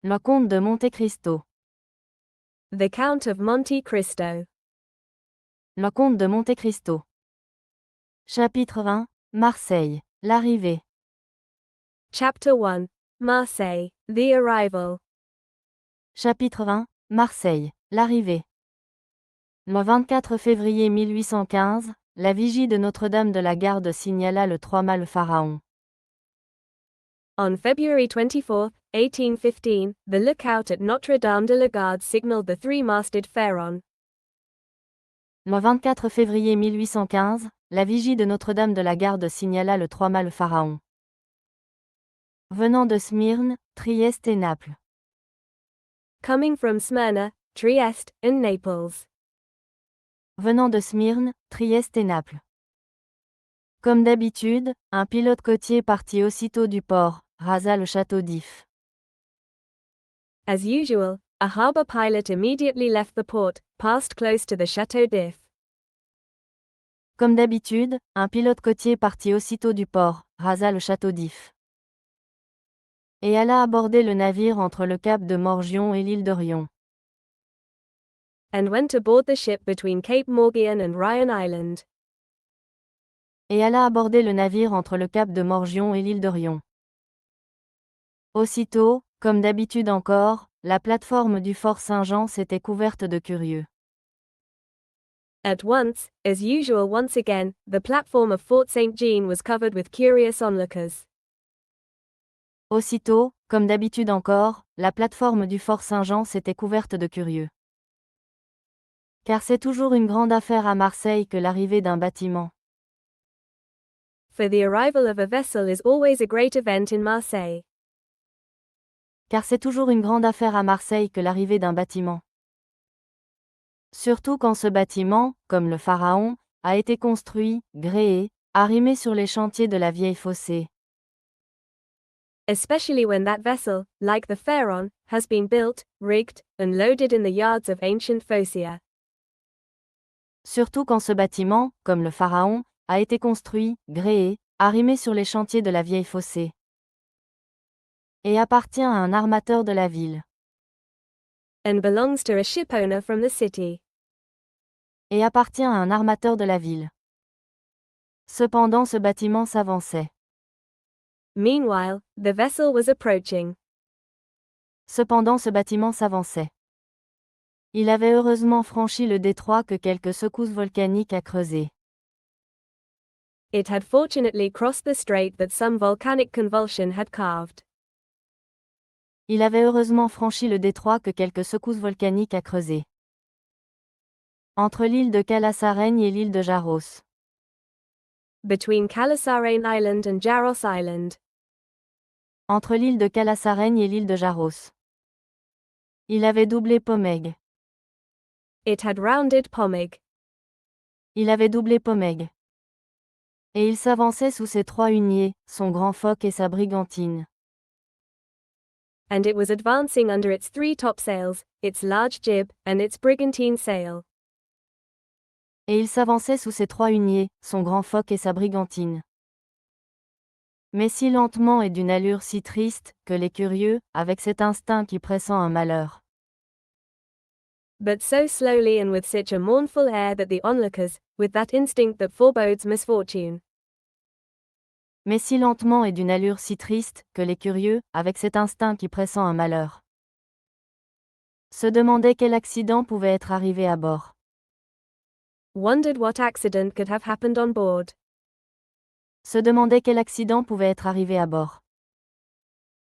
Le comte de Monte Cristo. The Count of Monte Cristo. Le comte de Monte Cristo. Chapitre 1. Marseille. L'arrivée. Chapter 1. Marseille. The Arrival. Chapitre 1. Marseille. L'arrivée. Le 24 février 1815, la vigie de Notre-Dame de la Garde signala le trois-mâts pharaon. On February 24, 1815, the lookout at Notre-Dame de la Garde signaled the three-masted Pharaon. Le 24 février 1815, la vigie de Notre-Dame de la Garde signala le trois-mâts pharaon. Venant de Smyrne, Trieste et Naples. Coming from Smyrna, Trieste, and Naples. Venant de Smyrne, Trieste et Naples. Comme d'habitude, un pilote côtier partit aussitôt du port, rasa le château d'If. As usual, a harbor pilot immediately left the port, passed close to the Château d'If. Comme d'habitude, un pilote côtier partit aussitôt du port, rasa le château d'If. Et alla aborder le navire entre le cap de Morgion et l'île d'Orion. And went aboard the ship between Cape Morgion and Ryan Island. Et alla aborder le navire entre le cap de Morgion et l'île d'Orion. Aussitôt, comme d'habitude encore, la plateforme du fort Saint-Jean s'était couverte de curieux. At once, as usual once again, the platform of Fort St. Jean was covered with curious onlookers. Aussitôt, comme d'habitude encore, la plateforme du fort Saint-Jean s'était couverte de curieux. Car c'est toujours une grande affaire à Marseille que l'arrivée d'un bâtiment. For the arrival of a vessel is always a great event in Marseille. Car c'est toujours une grande affaire à Marseille que l'arrivée d'un bâtiment. Surtout quand ce bâtiment, comme le Pharaon, a été construit, gréé, arrimé sur les chantiers de la vieille fossée. Especially when that vessel, like the Pharaon, has been built, rigged, and loaded in the yards of ancient Phocea. Surtout quand ce bâtiment, comme le Pharaon, a été construit, gréé, arrimé sur les chantiers de la vieille fossée. Et appartient à un armateur de la ville. And belongs to a shipowner from the city. Et appartient à un armateur de la ville. Cependant ce bâtiment s'avançait. Meanwhile, the vessel was approaching. Cependant ce bâtiment s'avançait. Il avait heureusement franchi le détroit que quelques secousses volcaniques a creusé. It had fortunately crossed the strait that some volcanic convulsion had carved. Il avait heureusement franchi le détroit que quelques secousses volcaniques a creusé. Entre l'île de Calassareigne et l'île de Jaros. Between Calassareigne Island and Jaros Island. Entre l'île de Calassareigne et l'île de Jaros. Il avait doublé Pomègue. It had rounded Pomègue. Il avait doublé Pomègue. Et il s'avançait sous ses trois huniers, son grand foc et sa brigantine. And it was advancing under its three topsails, its large jib, and its brigantine sail. Et il s'avançait sous ses trois huniers, son grand foc et sa brigantine. Mais si lentement et d'une allure si triste, que les curieux, avec cet instinct qui pressent un malheur. But so slowly and with such a mournful air that the onlookers, with that instinct that forebodes misfortune. Mais si lentement et d'une allure si triste, que les curieux, avec cet instinct qui pressent un malheur. Se demandaient quel accident pouvait être arrivé à bord. Wondered what accident could have happened on board. Se demandaient quel accident pouvait être arrivé à bord.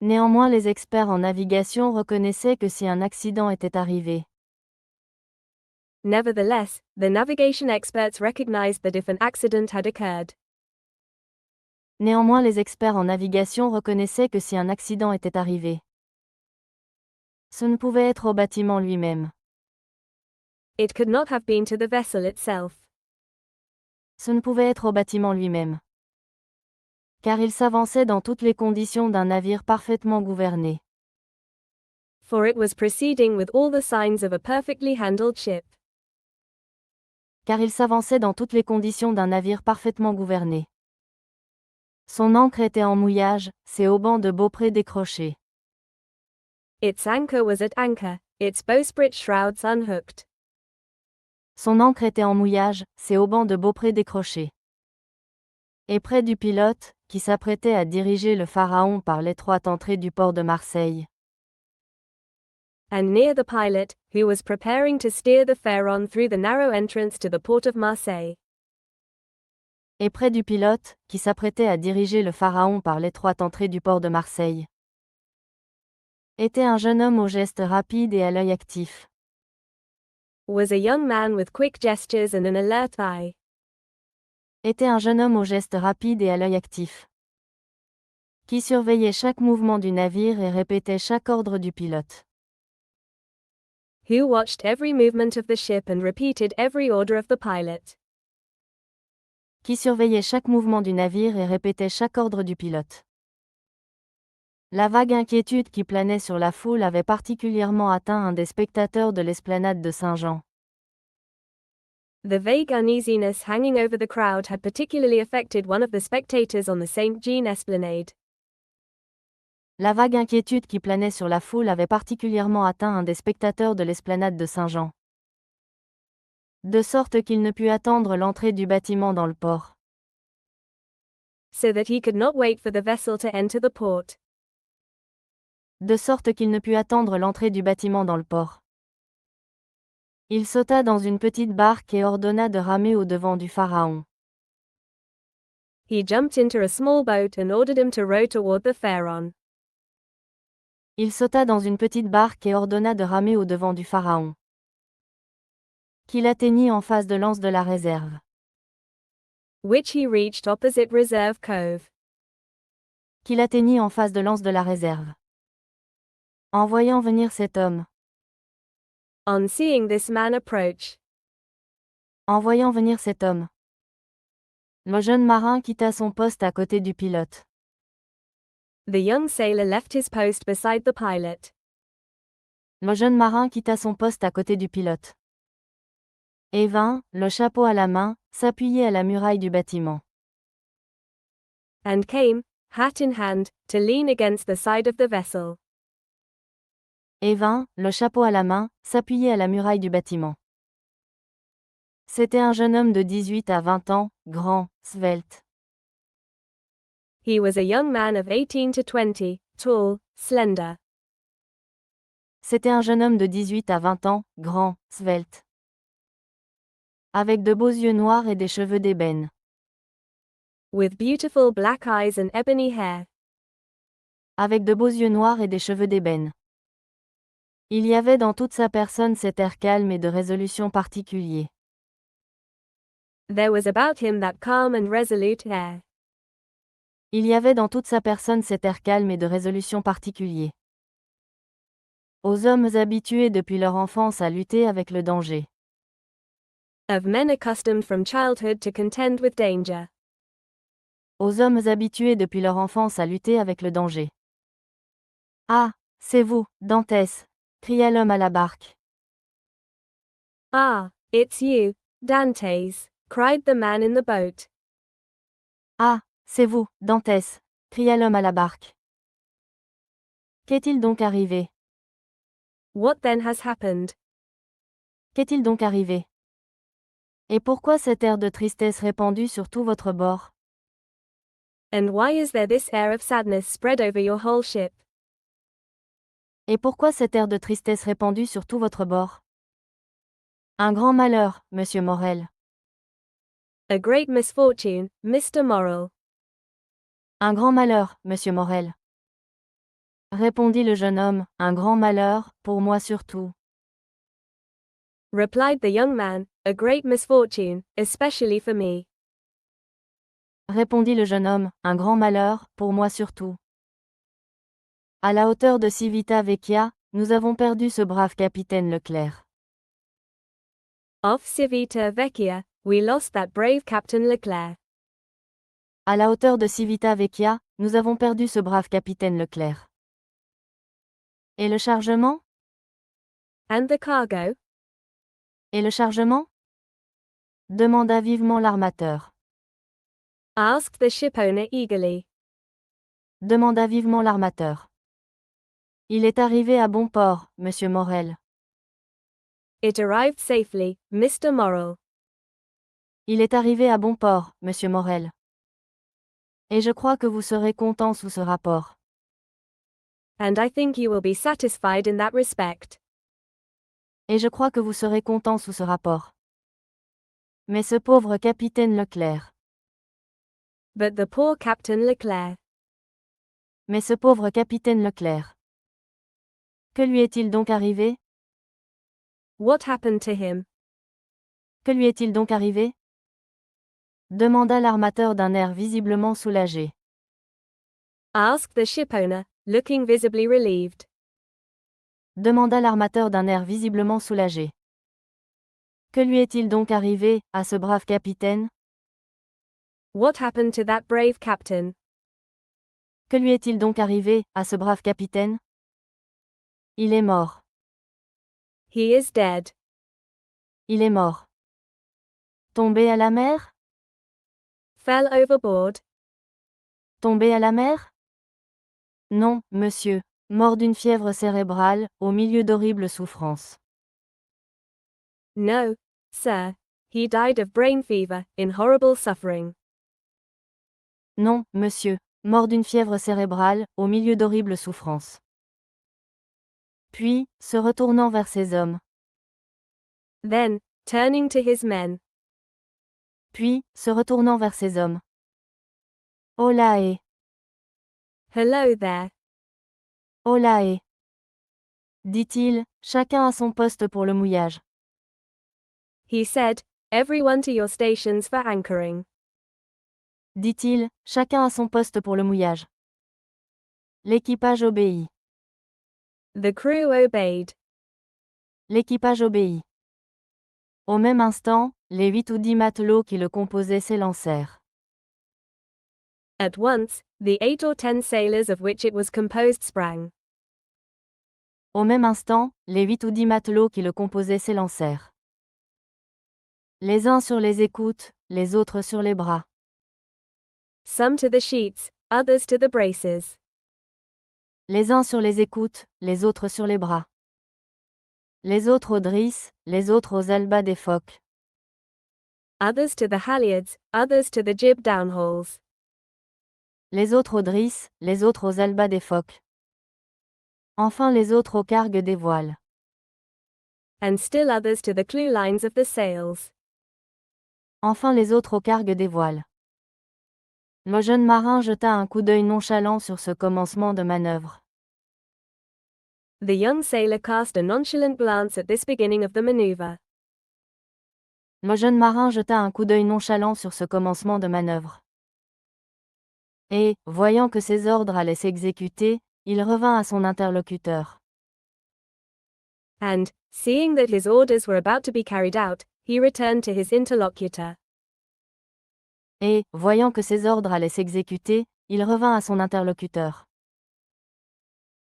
Néanmoins les experts en navigation reconnaissaient que si un accident était arrivé. Nevertheless, the navigation experts recognized that if an accident had occurred. Néanmoins les experts en navigation reconnaissaient que si un accident était arrivé. Ce ne pouvait être au bâtiment lui-même. It could not have been to the vessel itself. Ce ne pouvait être au bâtiment lui-même. Car il s'avançait dans toutes les conditions d'un navire parfaitement gouverné. For it was proceeding with all the signs of a perfectly handled ship. Car il s'avançait dans toutes les conditions d'un navire parfaitement gouverné. Son ancre était en mouillage, ses haubans de beaupré décrochés. Its anchor was at anchor, its bowsprit shrouds unhooked. Son ancre était en mouillage, ses haubans de beaupré décrochés. Et près du pilote, qui s'apprêtait à diriger le Pharaon par l'étroite entrée du port de Marseille. And near the pilot, who was preparing to steer the Pharaon through the narrow entrance to the port of Marseille. Et près du pilote, qui s'apprêtait à diriger le Pharaon par l'étroite entrée du port de Marseille. Était un jeune homme aux gestes rapides et à l'œil actif. Was a young man with quick gestures and an alert eye. Était un jeune homme aux gestes rapides et à l'œil actif. Qui surveillait chaque mouvement du navire et répétait chaque ordre du pilote. Who watched every movement of the ship and repeated every order of the pilot. Qui surveillait chaque mouvement du navire et répétait chaque ordre du pilote. La vague inquiétude qui planait sur la foule avait particulièrement atteint un des spectateurs de l'esplanade de Saint-Jean. The vague uneasiness hanging over the crowd had particularly affected one of the spectators on the St. Jean Esplanade. La vague inquiétude qui planait sur la foule avait particulièrement atteint un des spectateurs de l'esplanade de Saint-Jean. De sorte qu'il ne put attendre l'entrée du bâtiment dans le port. So that he could not wait for the vessel to enter the port. De sorte qu'il ne put attendre l'entrée du bâtiment dans le port. Il sauta dans une petite barque et ordonna de ramer au-devant du Pharaon. He jumped into a small boat and ordered him to row toward the Pharaon. Il sauta dans une petite barque et ordonna de ramer au-devant du Pharaon. Qu'il atteignit en face de l'anse de la réserve. Which he reached opposite Reserve Cove. Qu'il atteignit en face de l'anse de la réserve. En voyant venir cet homme. On seeing this man approach. En voyant venir cet homme. Le jeune marin quitta son poste à côté du pilote. The young sailor left his post beside the pilot. Le jeune marin quitta son poste à côté du pilote. Et vint, le chapeau à la main, s'appuyer à la muraille du bâtiment. And came, hat in hand, to lean against the side of the vessel. Et vint, le chapeau à la main, s'appuyer à la muraille du bâtiment. C'était un jeune homme de 18 à 20 ans, grand, svelte. He was a young man of 18 to 20, tall, slender. C'était un jeune homme de 18 à 20 ans, grand, svelte. Avec de beaux yeux noirs et des cheveux d'ébène. With beautiful black eyes and ebony hair. Avec de beaux yeux noirs et des cheveux d'ébène. Il y avait dans toute sa personne cet air calme et de résolution particulier. There was about him that calm and resolute air. Il y avait dans toute sa personne cet air calme et de résolution particulier. Aux hommes habitués depuis leur enfance à lutter avec le danger. Of men accustomed from childhood to contend with danger. Aux hommes habitués depuis leur enfance à lutter avec le danger. Ah, c'est vous, Dantès, cria l'homme à la barque. Ah, it's you, Dantes, cried the man in the boat. Ah, c'est vous, Dantès, cria l'homme à la barque. Qu'est-il donc arrivé? What then has happened? Qu'est-il donc arrivé? Et pourquoi cet air de tristesse répandu sur tout votre bord? And why is there this air of sadness spread over your whole ship? Et pourquoi cet air de tristesse répandu sur tout votre bord? Un grand malheur, monsieur Morel. A great misfortune, Mr. Morrel. Un grand malheur, monsieur Morel. Répondit le jeune homme, un grand malheur, pour moi surtout. Replied the young man, a great misfortune, especially for me. Répondit le jeune homme, un grand malheur, pour moi surtout. À la hauteur de Civita Vecchia, nous avons perdu ce brave capitaine Leclerc. Off Civita Vecchia, we lost that brave Captain Leclerc. À la hauteur de Civita Vecchia, nous avons perdu ce brave capitaine Leclerc. Et le chargement? And the cargo? Et le chargement? Demanda vivement l'armateur. Asked the shipowner eagerly. Demanda vivement l'armateur. Il est arrivé à bon port, Monsieur Morel. It arrived safely, Mr. Morrel. Il est arrivé à bon port, Monsieur Morel. Et je crois que vous serez content sous ce rapport. And I think you will be satisfied in that respect. Et je crois que vous serez content sous ce rapport. Mais ce pauvre capitaine Leclerc. But the poor Captain Leclerc. Mais ce pauvre capitaine Leclerc. Que lui est-il donc arrivé? What happened to him? Que lui est-il donc arrivé? Demanda l'armateur d'un air visiblement soulagé. Asked the shipowner, looking visibly relieved. Demanda l'armateur d'un air visiblement soulagé. Que lui est-il donc arrivé, à ce brave capitaine? What happened to that brave captain? Que lui est-il donc arrivé, à ce brave capitaine? Il est mort. He is dead. Il est mort. Tombé à la mer? Fell overboard? Tombé à la mer? Non, monsieur. Mort d'une fièvre cérébrale, au milieu d'horribles souffrances. No, sir. He died of brain fever, in horrible suffering. Non, monsieur. Mort d'une fièvre cérébrale, au milieu d'horribles souffrances. Puis, se retournant vers ses hommes. Then, turning to his men. Puis, se retournant vers ses hommes. Hola. Hello there. Hola. Dit-il, chacun à son poste pour le mouillage. He said, everyone to your stations for anchoring. Dit-il, chacun à son poste pour le mouillage. L'équipage obéit. The crew obeyed. L'équipage obéit. Au même instant, les 8 ou 10 matelots qui le composaient s'élancèrent. At once, the 8 or 10 sailors of which it was composed sprang. Au même instant, les 8 ou 10 matelots qui le composaient s'élancèrent. Les uns sur les écoutes, les autres sur les bras. Some to the sheets, others to the braces. Les uns sur les écoutes, les autres sur les bras. Les autres aux drisses, les autres aux albas des focs. Others to the halyards, others to the jib downhauls. Les autres aux drisses, les autres aux albas des focs. Enfin les autres aux cargues des voiles. And still others to the clewlines of the sails. Enfin les autres aux cargues des voiles. Le jeune marin jeta un coup d'œil nonchalant sur ce commencement de manœuvre. The young sailor cast a nonchalant glance at this beginning of the maneuver. Le jeune marin jeta un coup d'œil nonchalant sur ce commencement de manœuvre. Et, voyant que ses ordres allaient s'exécuter, il revint à son interlocuteur. And, seeing that his orders were about to be carried out, he returned to his interlocutor. Et, voyant que ses ordres allaient s'exécuter, il revint à son interlocuteur.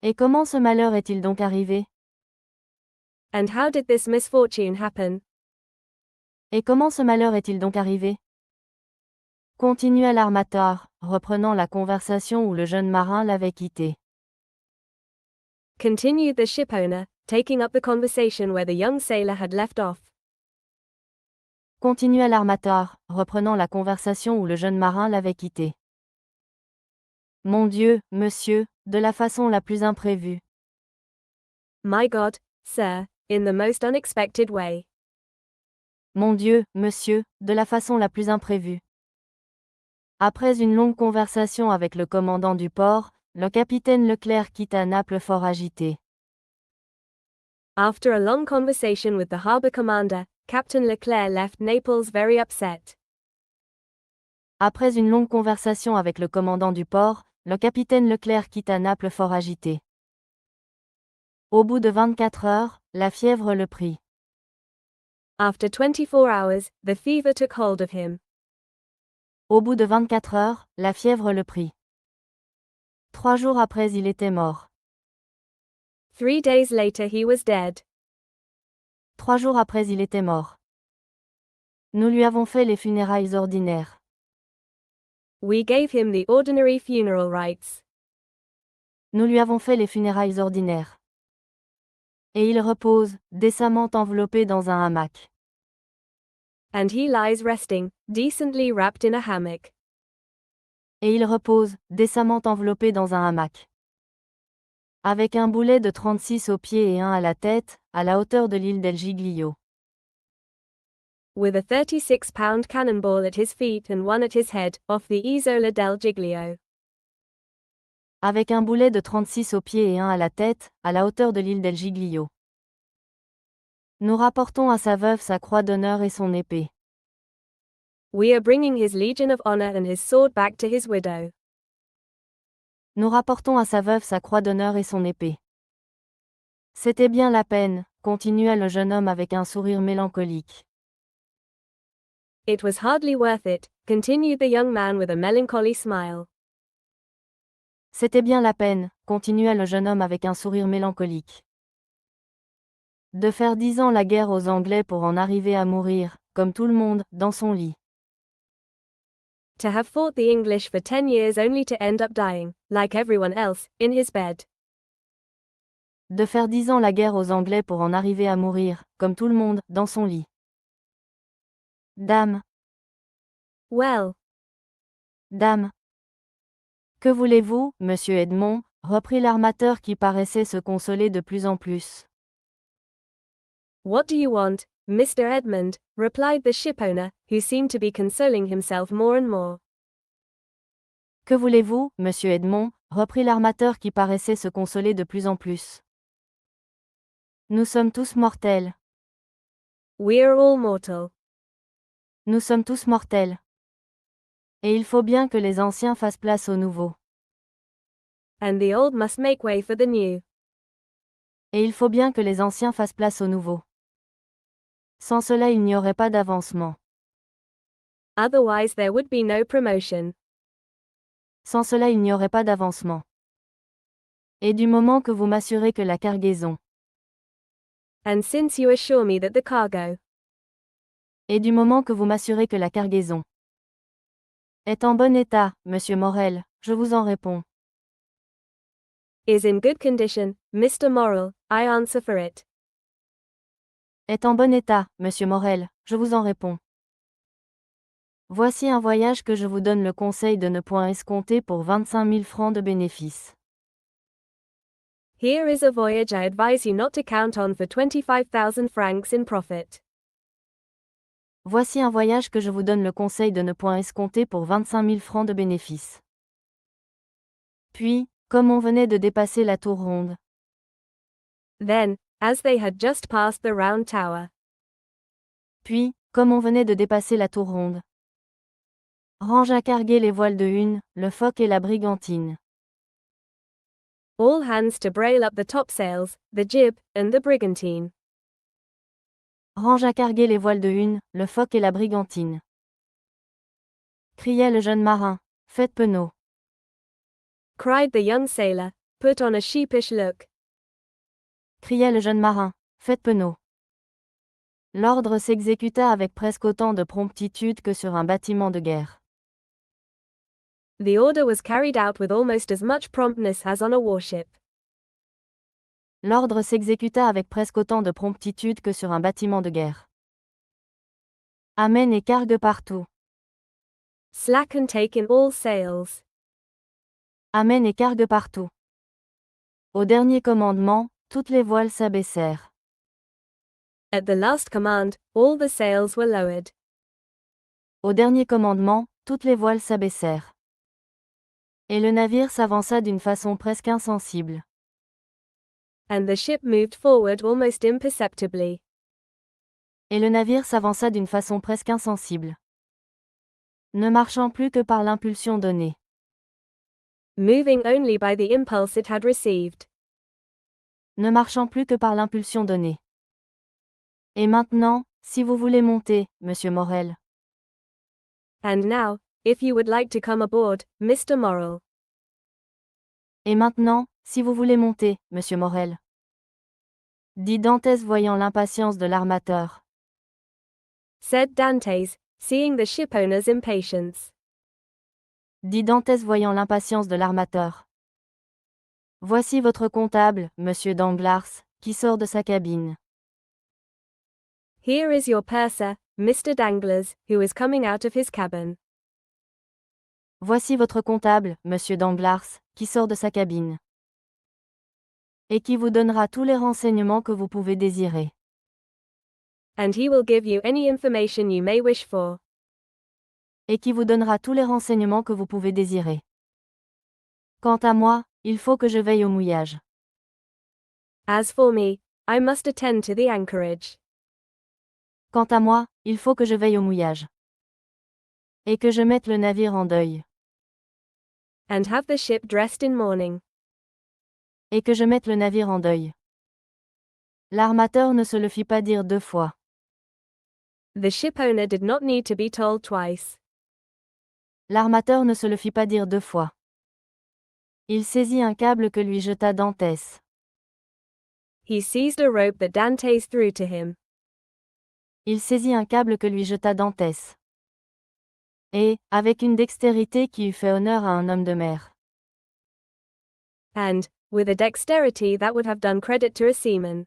Et comment ce malheur est-il donc arrivé? And how did this misfortune happen? Et comment ce malheur est-il donc arrivé? Continua l'armateur, reprenant la conversation où le jeune marin l'avait quitté. Continued the shipowner, taking up the conversation where the young sailor had left off. Continua l'armateur, reprenant la conversation où le jeune marin l'avait quitté. Mon Dieu, monsieur, de la façon la plus imprévue. My God, sir, in the most unexpected way. Mon Dieu, monsieur, de la façon la plus imprévue. Après une longue conversation avec le commandant du port, le capitaine Leclerc quitta Naples fort agité. After a long conversation with the harbor commander, Captain Leclerc left Naples very upset. Après une longue conversation avec le commandant du port, le capitaine Leclerc quitta Naples fort agité. Au bout de 24 heures, la fièvre le prit. After 24 hours, the fever took hold of him. Au bout de 24 heures, la fièvre le prit. 3 jours après il était mort. 3 days later he was dead. 3 jours après il était mort. Nous lui avons fait les funérailles ordinaires. We gave him the ordinary funeral rites. Nous lui avons fait les funérailles ordinaires. Et il repose, décemment enveloppé dans un hamac. And he lies resting, decently wrapped in a hammock. Et il repose, décemment enveloppé dans un hamac. Avec un boulet de 36 aux pieds et un à la tête, à la hauteur de l'île del Giglio. With a 36-pound cannonball at his feet and one at his head, off the Isola del Giglio. Avec un boulet de 36 aux pieds et un à la tête, à la hauteur de l'île del Giglio. Nous rapportons à sa veuve sa croix d'honneur et son épée. We are bringing his Legion of Honor and his sword back to his widow. Nous rapportons à sa veuve sa croix d'honneur et son épée. C'était bien la peine, continua le jeune homme avec un sourire mélancolique. It was hardly worth it, continued the young man with a melancholy smile. C'était bien la peine, continua le jeune homme avec un sourire mélancolique. De faire 10 ans la guerre aux Anglais pour en arriver à mourir, comme tout le monde, dans son lit. To have fought the English for 10 years only to end up dying, like everyone else, in his bed. De faire 10 ans la guerre aux Anglais pour en arriver à mourir, comme tout le monde, dans son lit. Dame. Well. Dame. Que voulez-vous, monsieur Edmond, reprit l'armateur qui paraissait se consoler de plus en plus. What do you want, Mr. Edmund, replied the shipowner, who seemed to be consoling himself more and more. Que voulez-vous, monsieur Edmond, reprit l'armateur qui paraissait se consoler de plus en plus. Nous sommes tous mortels. We are all mortal. Nous sommes tous mortels. Et il faut bien que les anciens fassent place aux nouveaux. And the old must make way for the new. Et il faut bien que les anciens fassent place aux nouveaux. Sans cela il n'y aurait pas d'avancement. Otherwise there would be no promotion. Sans cela il n'y aurait pas d'avancement. Et du moment que vous m'assurez que la cargaison. And since you assure me that the cargo. Et du moment que vous m'assurez que la cargaison est en bon état, monsieur Morel, je vous en réponds. Is in good condition, Mr. Morrel, I answer for it. Est en bon état, monsieur Morel, je vous en réponds. Voici un voyage que je vous donne le conseil de ne point escompter pour 25 000 francs de bénéfices. Here is a voyage I advise you not to count on for 25,000 francs in profit. Voici un voyage que je vous donne le conseil de ne point escompter pour 25 000 francs de bénéfices. Puis, comme on venait de dépasser la tour ronde. Then, as they had just passed the round tower. Puis, comme on venait de dépasser la tour ronde. Range à carguer les voiles de une, le Phoque et la brigantine. All hands to brail up the topsails, the jib, and the brigantine. Range à carguer les voiles de une, le Phoque et la brigantine. Criait le jeune marin. Faites penaud. Cried the young sailor, put on a sheepish look. Criait le jeune marin. Faites penaud. L'ordre s'exécuta avec presque autant de promptitude que sur un bâtiment de guerre. The order was carried out with almost as much promptness as on a warship. L'ordre s'exécuta avec presque autant de promptitude que sur un bâtiment de guerre. Amène et cargue partout. Slack and take in all sails. Amène et cargue partout. Au dernier commandement, toutes les voiles s'abaissèrent. At the last command, all the sails were lowered. Au dernier commandement, toutes les voiles s'abaissèrent. Et le navire s'avança d'une façon presque insensible. And the ship moved forward almost imperceptibly. Et le navire s'avança d'une façon presque insensible. Ne marchant plus que par l'impulsion donnée. Moving only by the impulse it had received. Ne marchant plus que par l'impulsion donnée. Et maintenant, si vous voulez monter, monsieur Morel. And now, if you would like to come aboard, Mr. Morrel. Et maintenant, si vous voulez monter, monsieur Morel. Dit Dantès voyant l'impatience de l'armateur. Said Dantes, seeing the shipowner's impatience. Dit Dantès voyant l'impatience de l'armateur. Voici votre comptable, Monsieur Danglars, qui sort de sa cabine. Here is your purser, Mr. Danglars, who is coming out of his cabin. Voici votre comptable, Monsieur Danglars, qui sort de sa cabine. Et qui vous donnera tous les renseignements que vous pouvez désirer. And he will give you any information you may wish for. Et qui vous donnera tous les renseignements que vous pouvez désirer. Quant à moi, il faut que je veille au mouillage. As for me, I must attend to the anchorage. Quant à moi, il faut que je veille au mouillage. Et que je mette le navire en deuil. And have the ship dressed in mourning. Et que je mette le navire en deuil. L'armateur ne se le fit pas dire 2 fois. The shipowner did not need to be told twice. L'armateur ne se le fit pas dire 2 fois. Il saisit un câble que lui jeta Dantès. He seized a rope that Dantes threw to him. Il saisit un câble que lui jeta Dantès. Et, avec une dextérité qui eût fait honneur à un homme de mer. And, with a dexterity that would have done credit to a seaman.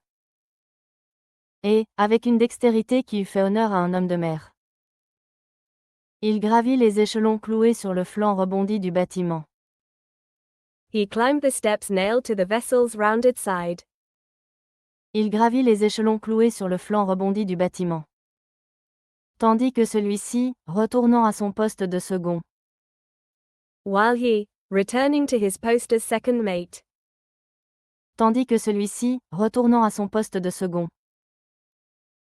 Et, avec une dextérité qui eût fait honneur à un homme de mer. Il gravit les échelons cloués sur le flanc rebondi du bâtiment. He climbed the steps nailed to the vessel's rounded side. Il gravit les échelons cloués sur le flanc rebondi du bâtiment. Tandis que celui-ci, retournant à son poste de second. While he, returning to his post as second mate. Tandis que celui-ci, retournant à son poste de second.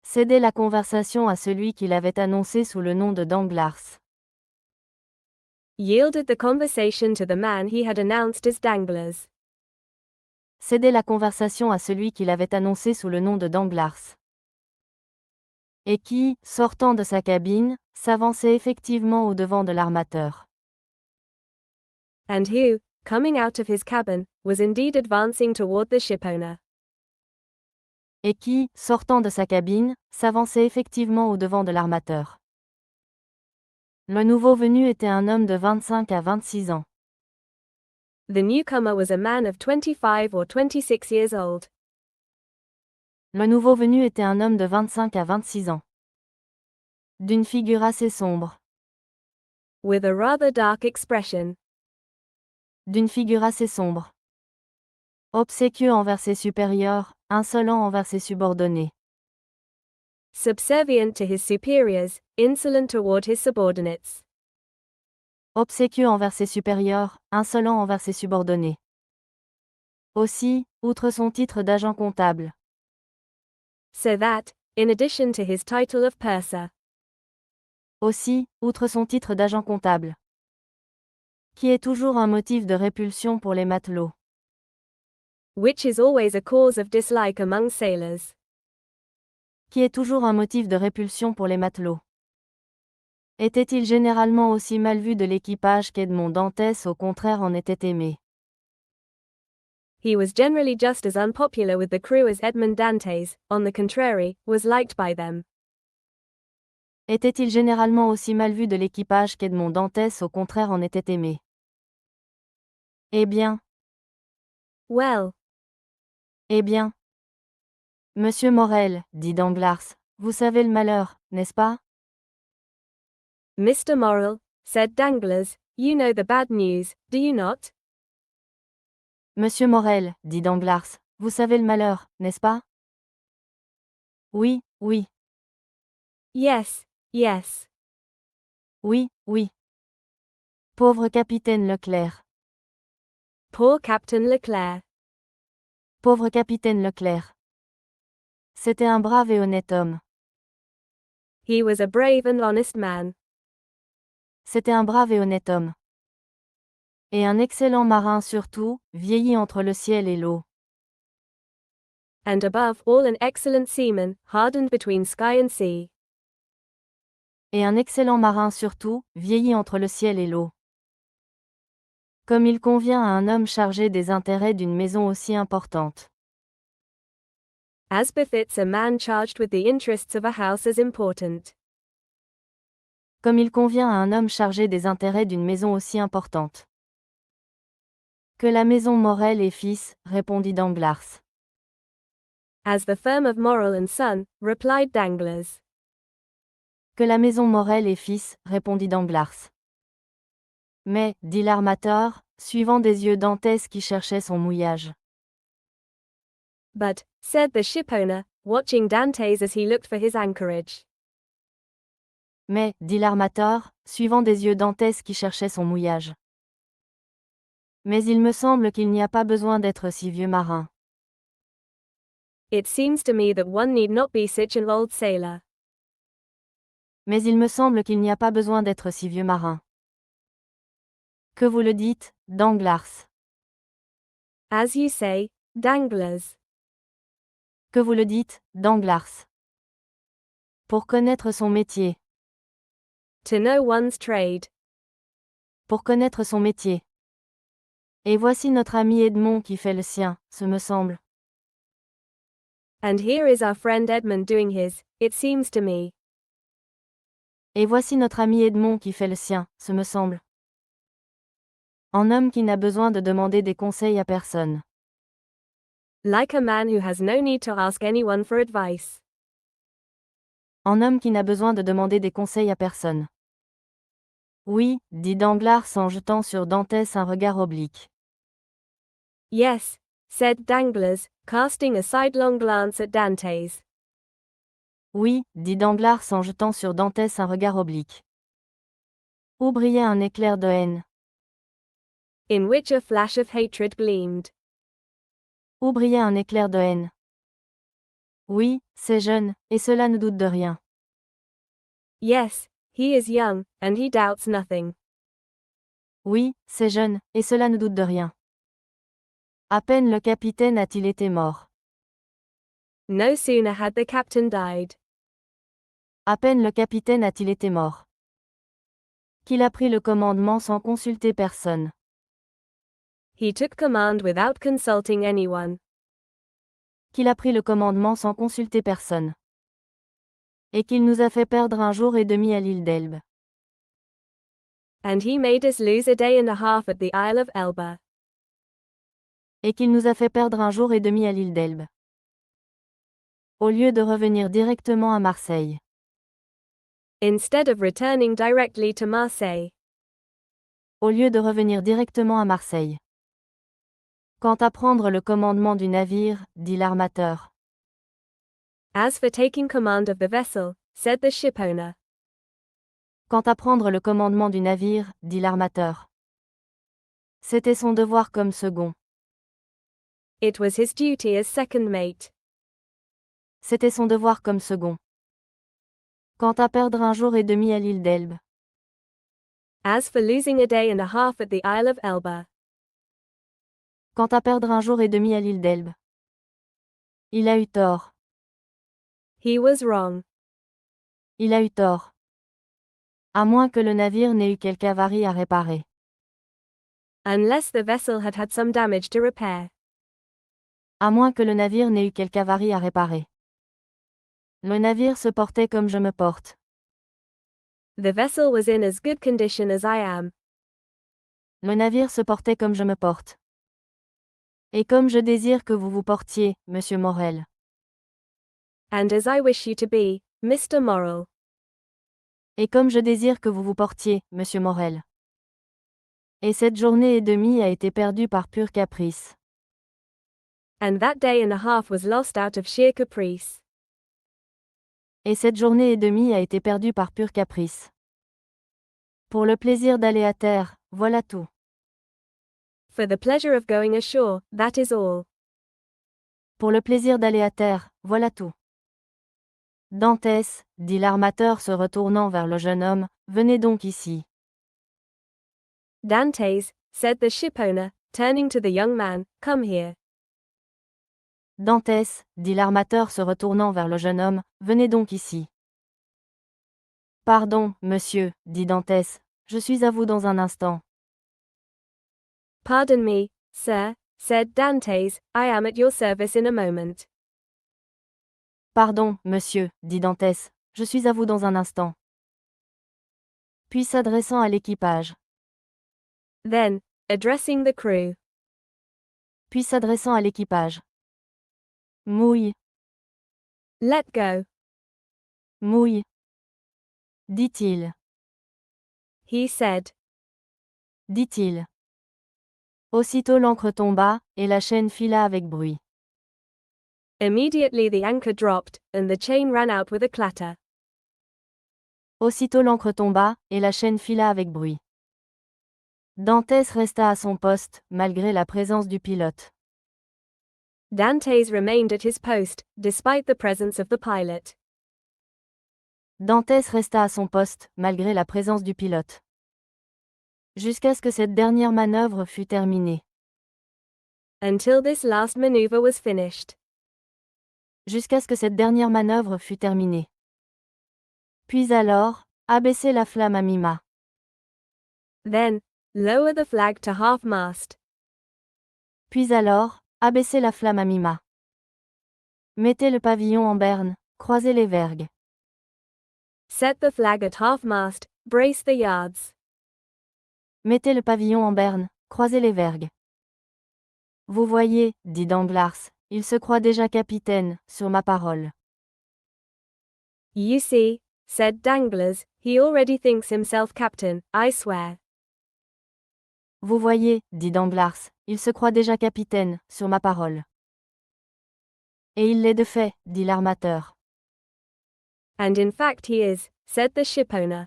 Cédait la conversation à celui qui l'avait annoncé sous le nom de Danglars. Yielded the conversation to the man he had announced as Danglars. Cédait la conversation à celui qui l'avait annoncé sous le nom de Danglars. Et qui, sortant de sa cabine, s'avançait effectivement au-devant de l'armateur. And who, coming out of his cabin, was indeed advancing toward the shipowner. Et qui, sortant de sa cabine, s'avançait effectivement au-devant de l'armateur. Le nouveau venu était un homme de 25 à 26 ans. The newcomer was a man of 25 or 26 years old. Le nouveau venu était un homme de 25 à 26 ans. D'une figure assez sombre. With a rather dark expression. D'une figure assez sombre. Obséquieux envers ses supérieurs, insolent envers ses subordonnés. Subservient to his superiors, insolent toward his subordinates. Obséquieux envers ses supérieurs, insolent envers ses subordonnés. Aussi, outre son titre d'agent comptable. So that, in addition to his title of purser. Aussi, outre son titre d'agent comptable. Qui est toujours un motif de répulsion pour les matelots. Which is always a cause of dislike among sailors. Qui est toujours un motif de répulsion pour les matelots. Était-il généralement aussi mal vu de l'équipage qu'Edmond Dantès au contraire en était aimé? He was generally just as unpopular with the crew as Edmond Dantes, on the contrary, was liked by them. Était-il généralement aussi mal vu de l'équipage qu'Edmond Dantès au contraire en était aimé? Eh bien. Well. Eh bien. Monsieur Morel, dit Danglars, vous savez le malheur, n'est-ce pas? Mr. Morrel, said Danglars, you know the bad news, do you not? Monsieur Morel, dit Danglars, vous savez le malheur, n'est-ce pas? Oui, oui. Yes, yes. Oui, oui. Pauvre capitaine Leclerc. Poor Captain Leclerc. Pauvre capitaine Leclerc. C'était un brave et honnête homme. He was a brave and honest man. C'était un brave et honnête homme. Et un excellent marin surtout, vieilli entre le ciel et l'eau. And above all an excellent seaman, hardened between sky and sea. Et un excellent marin surtout, vieilli entre le ciel et l'eau. Comme il convient à un homme chargé des intérêts d'une maison aussi importante. As befits a man charged with the interests of a house as important. Comme il convient à un homme chargé des intérêts d'une maison aussi importante. Que la maison Morel et Fils, répondit Danglars. As the firm of Morel and Son, replied Danglars. Que la maison Morel et Fils, répondit Danglars. Mais, dit l'armateur, suivant des yeux Dantès qui cherchait son mouillage. But, said the shipowner, watching Dantès as he looked for his anchorage. Mais, dit l'armateur, suivant des yeux Dantès qui cherchait son mouillage. Mais il me semble qu'il n'y a pas besoin d'être si vieux marin. It seems to me that one need not be such an old sailor. Mais il me semble qu'il n'y a pas besoin d'être si vieux marin. Que vous le dites, Danglars. As you say, Danglars. Que vous le dites, Danglars. Pour connaître son métier. To know one's trade. Pour connaître son métier. Et voici notre ami Edmond qui fait le sien, ce me semble. And here is our friend Edmund doing his, it seems to me. Et voici notre ami Edmond qui fait le sien, ce me semble. En homme qui n'a besoin de demander des conseils à personne. Like a man who has no need to ask anyone for advice. En homme qui n'a besoin de demander des conseils à personne. Oui, dit Danglars en jetant sur Dantès un regard oblique. Yes, said Danglars, casting a sidelong glance at Dantès. Oui, dit Danglars en jetant sur Dantès un regard oblique. Où brillait un éclair de haine. In which a flash of hatred gleamed. Où brillait un éclair de haine. Oui, c'est jeune, et cela ne doute de rien. Yes, he is young, and he doubts nothing. Oui, c'est jeune, et cela ne doute de rien. À peine le capitaine a-t-il été mort. No sooner had the captain died. À peine le capitaine a-t-il été mort. Qu'il a pris le commandement sans consulter personne. He took command without consulting anyone. Qu'il a pris le commandement sans consulter personne. Et qu'il nous a fait perdre un jour et demi à l'île d'Elbe. And he made us lose a day and a half at the Isle of Elba. Et qu'il nous a fait perdre un jour et demi à l'île d'Elbe. Au lieu de revenir directement à Marseille. Instead of returning directly to Marseille. Au lieu de revenir directement à Marseille. Quant à prendre le commandement du navire, dit l'armateur. As for taking command of the vessel, said the shipowner. Quant à prendre le commandement du navire, dit l'armateur. C'était son devoir comme second. It was his duty as second mate. C'était son devoir comme second. Quant à perdre un jour et demi à l'île d'Elbe. As for losing a day and a half at the Isle of Elba. Quant à perdre un jour et demi à l'île d'Elbe. Il a eu tort. He was wrong. Il a eu tort. À moins que le navire n'ait eu quelque avarie à réparer. Unless the vessel had had some damage to repair. À moins que le navire n'ait eu quelque avarie à réparer. Le navire se portait comme je me porte. The vessel was in as good condition as I am. Le navire se portait comme je me porte. Et comme je désire que vous vous portiez, Monsieur Morel. And as I wish you to be, Mr. Morrel. Et comme je désire que vous vous portiez, Monsieur Morel. Et cette journée et demie a été perdue par pur caprice. And that day and a half was lost out of sheer caprice. Et cette journée et demie a été perdue par pur caprice. Pour le plaisir d'aller à terre, voilà tout. For the pleasure of going ashore, that is all. Pour le plaisir d'aller à terre, voilà tout. Dantès, dit l'armateur se retournant vers le jeune homme, venez donc ici. Dantès, said the shipowner, turning to the young man, come here. Dantès, dit l'armateur se retournant vers le jeune homme, venez donc ici. Pardon, monsieur, dit Dantès, je suis à vous dans un instant. Pardon me, sir, said Dantès, I am at your service in a moment. Pardon, monsieur, dit Dantès, je suis à vous dans un instant. Puis s'adressant à l'équipage. Then, addressing the crew. Puis s'adressant à l'équipage. Mouille, Let go. mouille, dit-il, He said. dit-il. Aussitôt l'ancre tomba, et la chaîne fila avec bruit. Immediately the anchor dropped, and the chain ran out with a clatter. Aussitôt l'ancre tomba, et la chaîne fila avec bruit. Dantès resta à son poste, malgré la présence du pilote. Dantes remained at his post, despite the presence of the pilot. Dantès resta à son poste, malgré la présence du pilote. Jusqu'à ce que cette dernière manœuvre fût terminée. Until this last maneuver was finished. Jusqu'à ce que cette dernière manœuvre fût terminée. Puis alors, abaissez la flamme à mi-mât. Then, lower the flag to half-mast. Puis alors, abaissez la flamme à mi-mât. Mettez le pavillon en berne, croisez les vergues. Set the flag at half-mast, brace the yards. Mettez le pavillon en berne, croisez les vergues. Vous voyez, dit Danglars, il se croit déjà capitaine, sur ma parole. You see, said Danglars, he already thinks himself captain, I swear. Vous voyez, dit Danglars, il se croit déjà capitaine, sur ma parole. Et il l'est de fait, dit l'armateur. And in fact he is, said the shipowner.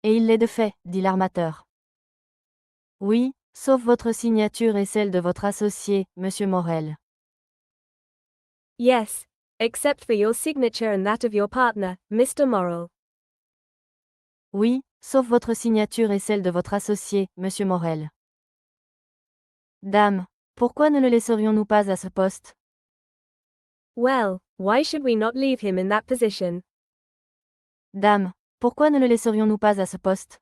Et il l'est de fait, dit l'armateur. Oui, sauf votre signature et celle de votre associé, monsieur Morel. Yes, except for your signature and that of your partner, Mr. Morrel. Oui, sauf votre signature et celle de votre associé, monsieur Morel. Dame, pourquoi ne le laisserions-nous pas à ce poste? Well, why should we not leave him in that position? Dame, pourquoi ne le laisserions-nous pas à ce poste?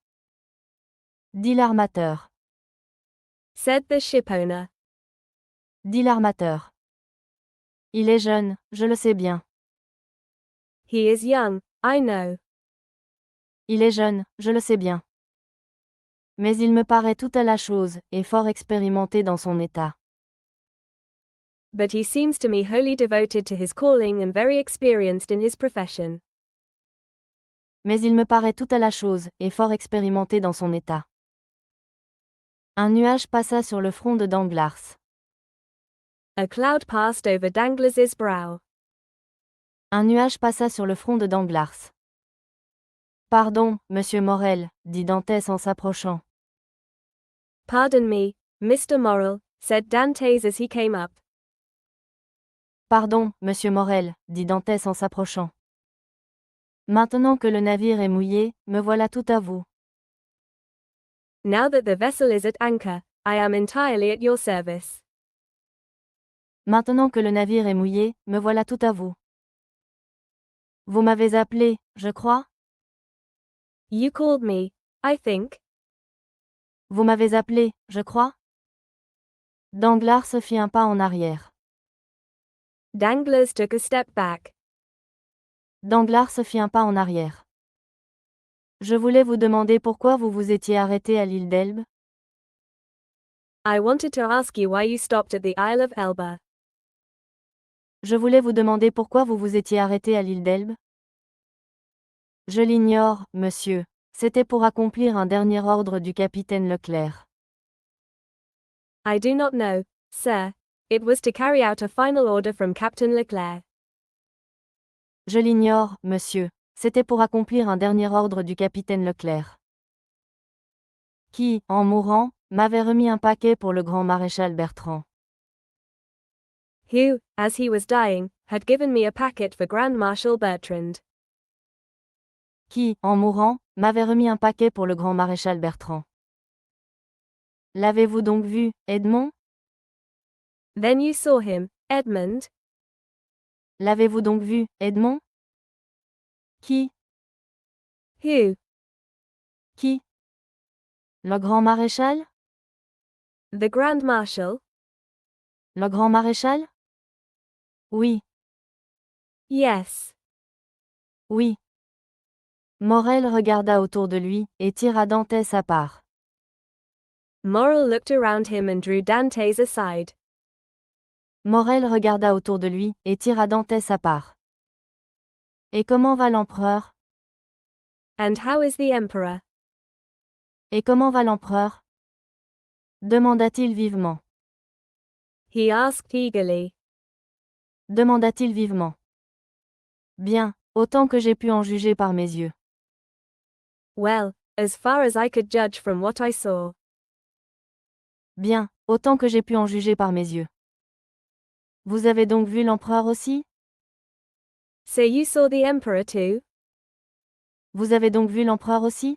Dit l'armateur. Said the shipowner. Dit l'armateur. Il est jeune, je le sais bien. He is young, I know. Il est jeune, je le sais bien. Mais il me paraît tout à la chose, et fort expérimenté dans son état. But he seems to me wholly devoted to his calling and very experienced in his profession. Mais il me paraît tout à la chose, et fort expérimenté dans son état. Un nuage passa sur le front de Danglars. A cloud passed over Danglars's brow. Un nuage passa sur le front de Danglars. Pardon, monsieur Morel, dit Dantès en s'approchant. Pardon me, Mr. Morrel, said Dantes as he came up. Pardon, monsieur Morel, dit Dantès en s'approchant. Maintenant que le navire est mouillé, me voilà tout à vous. Now that the vessel is at anchor, I am entirely at your service. Maintenant que le navire est mouillé, me voilà tout à vous. Vous m'avez appelé, je crois? You called me, I think. Vous m'avez appelé, je crois? Danglars se fit un pas en arrière. Danglars took a step back. Danglars se fit un pas en arrière. Je voulais vous demander pourquoi vous vous étiez arrêté à l'île d'Elbe? I wanted to ask you why you stopped at the Isle of Elba. Je voulais vous demander pourquoi vous vous étiez arrêté à l'île d'Elbe? Je l'ignore, monsieur. C'était pour accomplir un dernier ordre du capitaine Leclerc. I do not know, sir. It was to carry out a final order from Captain Leclerc. Je l'ignore, monsieur. C'était pour accomplir un dernier ordre du capitaine Leclerc. Qui, en mourant, m'avait remis un paquet pour le grand maréchal Bertrand. Who, as he was dying, had given me a packet for Grand Marshal Bertrand. Qui, en mourant, m'avait remis un paquet pour le grand maréchal Bertrand. L'avez-vous donc vu, Edmond? Then you saw him, Edmund? L'avez-vous donc vu, Edmond? Qui? Who? Qui? Le grand maréchal? The Grand Marshal? Le grand maréchal? Oui, Yes. oui. Morel regarda autour de lui, et tira Dantès à part. Morel looked around him and drew Dantes aside. Morel regarda autour de lui, et tira Dantès à part. Et comment va l'empereur? And how is the emperor? Et comment va l'empereur? Demanda-t-il vivement. He asked eagerly. Demanda-t-il vivement. Bien, autant que j'ai pu en juger par mes yeux. Well, as far as I could judge from what I saw. Bien, autant que j'ai pu en juger par mes yeux. Vous avez donc vu l'empereur aussi? So you saw the emperor too? Vous avez donc vu l'empereur aussi?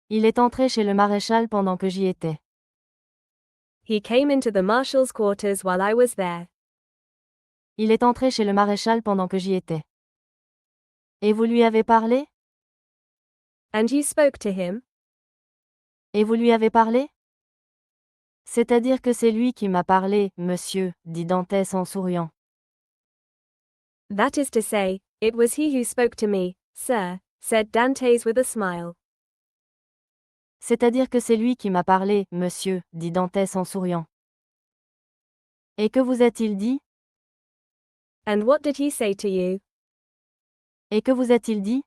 Il est entré chez le maréchal pendant que j'y étais. He came into the marshal's quarters while I was there. Il est entré chez le maréchal pendant que j'y étais. Et vous lui avez parlé? And you spoke to him? Et vous lui avez parlé? C'est-à-dire que c'est lui qui m'a parlé, monsieur, dit Dantès en souriant. That is to say, it was he who spoke to me, sir, said Dantes with a smile. C'est-à-dire que c'est lui qui m'a parlé, monsieur, dit Dantès en souriant. Et que vous a-t-il dit? And what did he say to you? Et que vous a-t-il dit?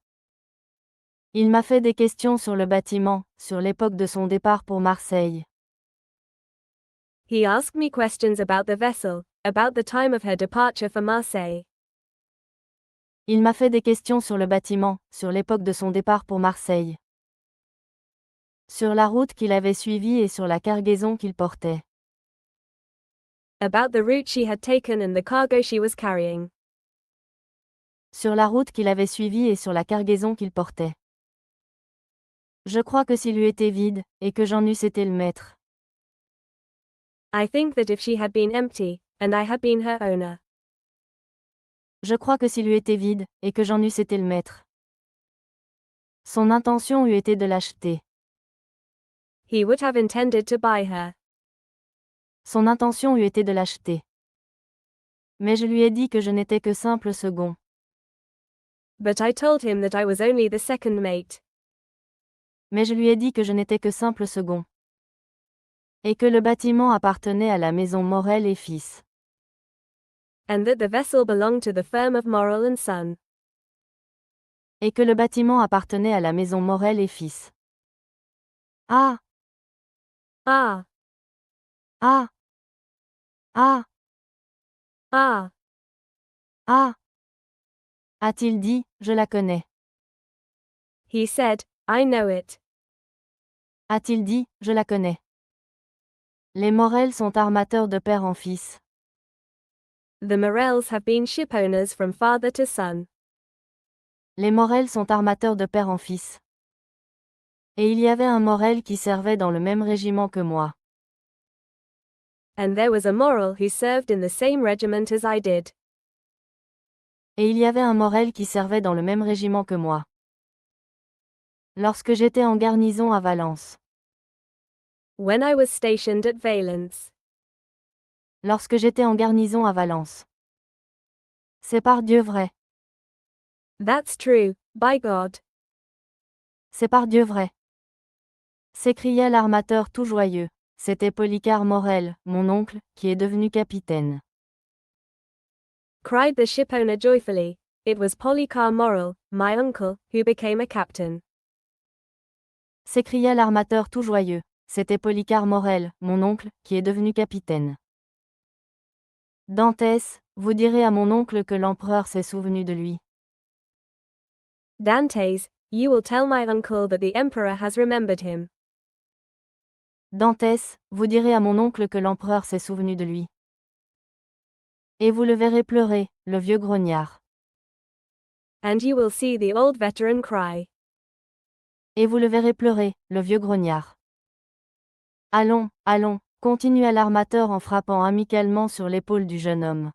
Il m'a fait des questions sur le bâtiment, sur l'époque de son départ pour Marseille. He asked me questions about the vessel, about the time of her departure for Marseille. Il m'a fait des questions sur le bâtiment, sur l'époque de son départ pour Marseille. Sur la route qu'il avait suivie et sur la cargaison qu'il portait. About the route she had taken and the cargo she was carrying. Sur la route qu'il avait suivie et sur la cargaison qu'il portait. Je crois que s'il eût été vide, et que j'en eusse été le maître. I think that if she had been empty, and I had been her owner. Je crois que s'il eût été vide, et que j'en eusse été le maître. Son intention eût été de l'acheter. He would have intended to buy her. Son intention eût été de l'acheter. Mais je lui ai dit que je n'étais que simple second. But I told him that I was only the second mate. Mais je lui ai dit que je n'étais que simple second. Et que le bâtiment appartenait à la maison Morel et Fils. And that the vessel belonged to the firm of Morel and Son. Et que le bâtiment appartenait à la maison Morel et Fils. Ah! Ah! Ah! Ah! Ah! Ah! A-t-il dit, je la connais. He said, I know it. A-t-il dit, je la connais. Les Morel sont armateurs de père en fils. The Morels have been shipowners from father to son. Les Morel sont armateurs de père en fils. Et il y avait un Morel qui servait dans le même régiment que moi. And there was a Morel who served in the same regiment as I did. Et il y avait un Morel qui servait dans le même régiment que moi. Lorsque j'étais en garnison à Valence. When I was stationed at Valence. Lorsque j'étais en garnison à Valence. C'est par Dieu vrai. That's true, by God. C'est par Dieu vrai. S'écria l'armateur tout joyeux. C'était Polycar Morel, mon oncle, qui est devenu capitaine. Cried the shipowner joyfully. It was Polycar Morel, my uncle, who became a captain. S'écria l'armateur tout joyeux. C'était Polycar Morel, mon oncle, qui est devenu capitaine. Dantès, vous direz à mon oncle que l'empereur s'est souvenu de lui. Dantes, you will tell my uncle that the emperor has remembered him. Dantès, vous direz à mon oncle que l'empereur s'est souvenu de lui. Et vous le verrez pleurer, le vieux grognard. And you will see the old veteran cry. Et vous le verrez pleurer, le vieux grognard. Allons, allons, continua l'armateur en frappant amicalement sur l'épaule du jeune homme.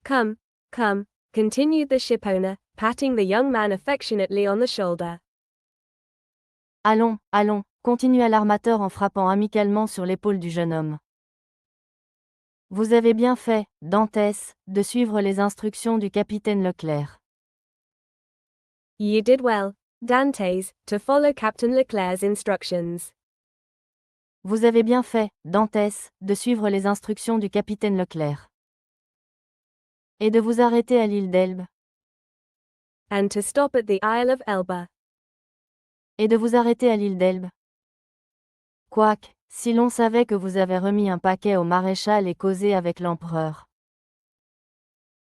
Come, come, continued the shipowner, patting the young man affectionately on the shoulder. Allons, allons, continua l'armateur en frappant amicalement sur l'épaule du jeune homme. Vous avez bien fait, Dantès, de suivre les instructions du capitaine Leclerc. You did well, Dantes, to follow Captain Leclerc's instructions. Vous avez bien fait, Dantès, de suivre les instructions du capitaine Leclerc. Et de vous arrêter à l'île d'Elbe. And to stop at the Isle of Elba. Et de vous arrêter à l'île d'Elbe. Quoique, si l'on savait que vous avez remis un paquet au maréchal et causé avec l'empereur.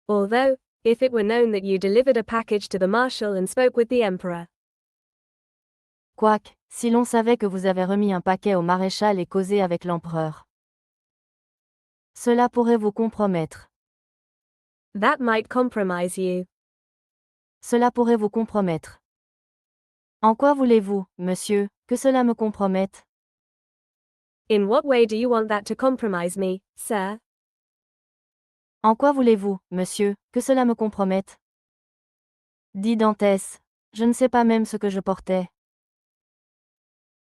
Although, if it were known that you delivered a package to the marshal and spoke with the emperor. Quoique, si l'on savait que vous avez remis un paquet au maréchal et causé avec l'empereur. Cela pourrait vous compromettre. That might compromise you. Cela pourrait vous compromettre. En quoi voulez-vous, monsieur, que cela me compromette? In what way do you want that to compromise me, sir? En quoi voulez-vous, monsieur, que cela me compromette? Dit Dantès. Je ne sais pas même ce que je portais.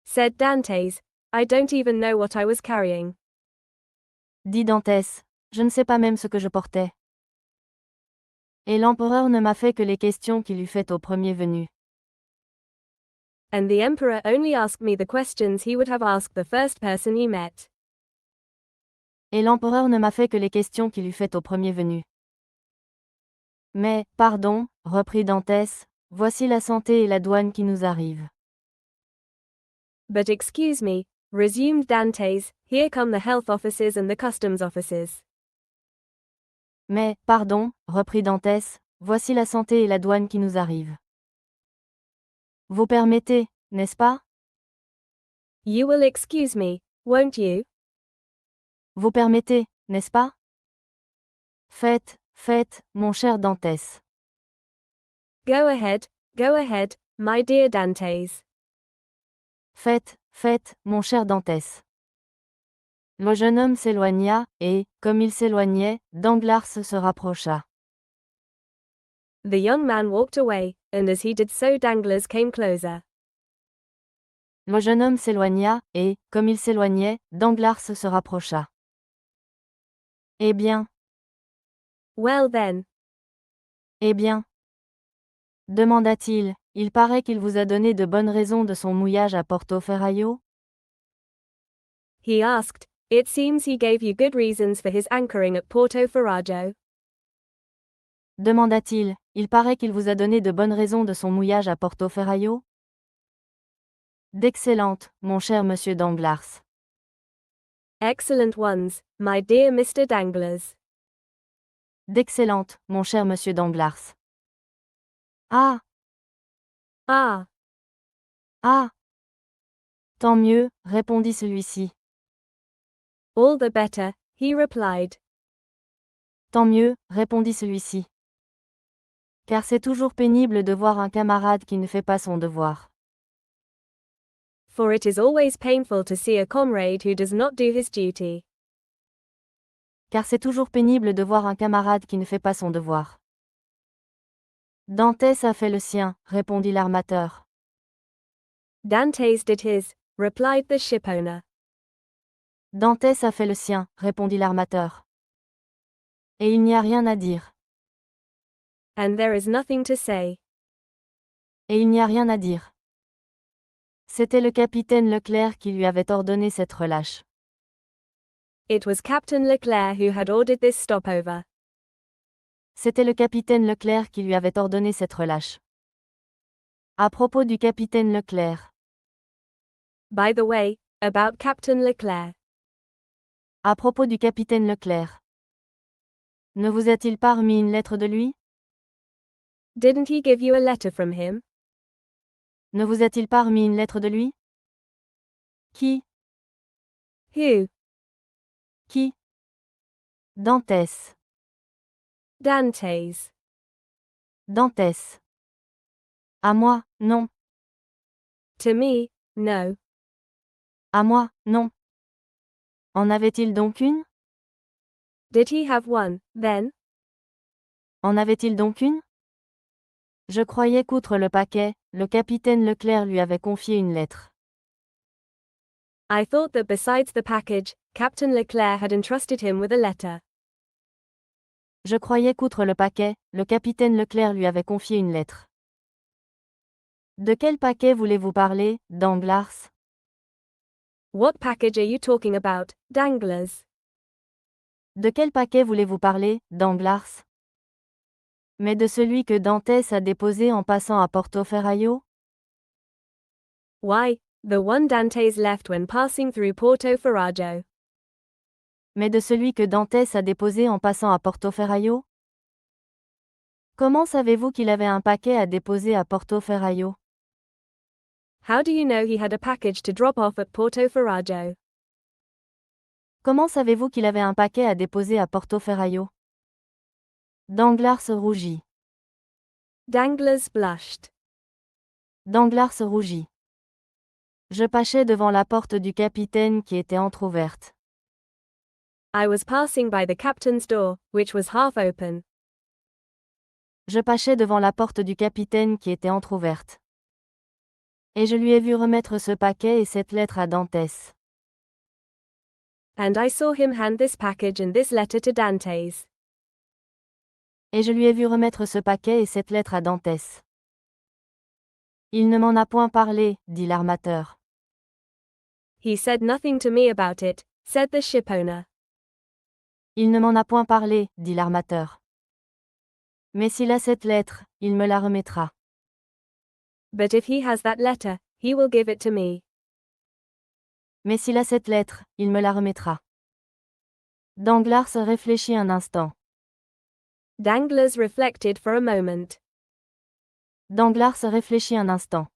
Said Dantes, I don't even know what I was carrying. Dit Dantès. Je ne sais pas même ce que je portais. Et l'empereur ne m'a fait que les questions qu'il eût faites au premier venu. And the emperor only asked me the questions he would have asked the first person he met. Et l'empereur ne m'a fait que les questions qu'il eût faites au premier venu. Mais, pardon, reprit Dantès, voici la santé et la douane qui nous arrivent. But excuse me, resumed Dantes, here come the health officers and the customs officers. Mais, pardon, reprit Dantès, voici la santé et la douane qui nous arrivent. Vous permettez, n'est-ce pas? You will excuse me, won't you? Vous permettez, n'est-ce pas? Faites, faites, mon cher Dantès. Go ahead, my dear Dantes. Faites, faites, mon cher Dantès. Le jeune homme s'éloigna, et, comme il s'éloignait, Danglars se rapprocha. The young man walked away, and as he did so Danglars came closer. Le jeune homme s'éloigna, et, comme il s'éloignait, Danglars se rapprocha. Eh bien? Well then. Eh bien? Demanda-t-il, il paraît qu'il vous a donné de bonnes raisons de son mouillage à Porto-Ferraio? He asked, it seems he gave you good reasons for his anchoring at Porto Ferrajo. Demanda-t-il, il paraît qu'il vous a donné de bonnes raisons de son mouillage à Porto-Ferraio? D'excellentes, mon cher monsieur Danglars. Excellent ones, my dear Mr. Danglars. D'excellentes, mon cher monsieur Danglars. Ah! Ah! Ah! Tant mieux, répondit celui-ci. All the better, he replied. Tant mieux, répondit celui-ci. Car c'est toujours pénible de voir un camarade qui ne fait pas son devoir. For it is always painful to see a comrade who does not do his duty. Car c'est toujours pénible de voir un camarade qui ne fait pas son devoir. Dantès a fait le sien, répondit l'armateur. Dantes did his, replied the shipowner. Dantès a fait le sien, répondit l'armateur. Et il n'y a rien à dire. And there is nothing to say. Et il n'y a rien à dire. C'était le capitaine Leclerc qui lui avait ordonné cette relâche. It was Captain Leclerc who had ordered this stopover. C'était le capitaine Leclerc qui lui avait ordonné cette relâche. À propos du capitaine Leclerc. By the way, about Captain Leclerc. À propos du capitaine Leclerc. Ne vous a-t-il pas remis une lettre de lui? Didn't he give you a letter from him? Ne vous a-t-il pas remis une lettre de lui? Qui? Who? Qui? Dantès. Dantes. Dantès. À moi, non. To me, no. À moi, non. En avait-il donc une? Did he have one, then? En avait-il donc une? Je croyais qu'outre le paquet, le capitaine Leclerc lui avait confié une lettre. I thought that besides the package, Captain Leclerc had entrusted him with a letter. Je croyais qu'outre le paquet, le capitaine Leclerc lui avait confié une lettre. De quel paquet voulez-vous parler, Danglars? What package are you talking about, Danglars? De quel paquet voulez-vous parler, Danglars? Mais de celui que Dantès a déposé en passant à Portoferraio? Why, the one Dantes left when passing through Porto Ferrajo. Mais de celui que Dantès a déposé en passant à Portoferraio? Comment savez-vous qu'il avait un paquet à déposer à Portoferraio? How do you know he had a package to drop off at Porto Ferrajo? Comment savez-vous qu'il avait un paquet à déposer à Portoferraio? Danglars rougit. Danglars blushed. Danglars rougit. Je passais devant la porte du capitaine qui était entr'ouverte. I was passing by the captain's door, which was half open. Je passais devant la porte du capitaine qui était entr'ouverte. Et je lui ai vu remettre ce paquet et cette lettre à Dantès. And I saw him hand this package and this letter to Dantes. Et je lui ai vu remettre ce paquet et cette lettre à Dantès. Il ne m'en a point parlé, dit l'armateur. He said nothing to me about it, said the shipowner. Il ne m'en a point parlé, dit l'armateur. Mais s'il a cette lettre, il me la remettra. But if he has that letter, he will give it to me. Mais s'il a cette lettre, il me la remettra. Danglars réfléchit un instant. Danglars reflected for a moment. Danglars réfléchit un instant.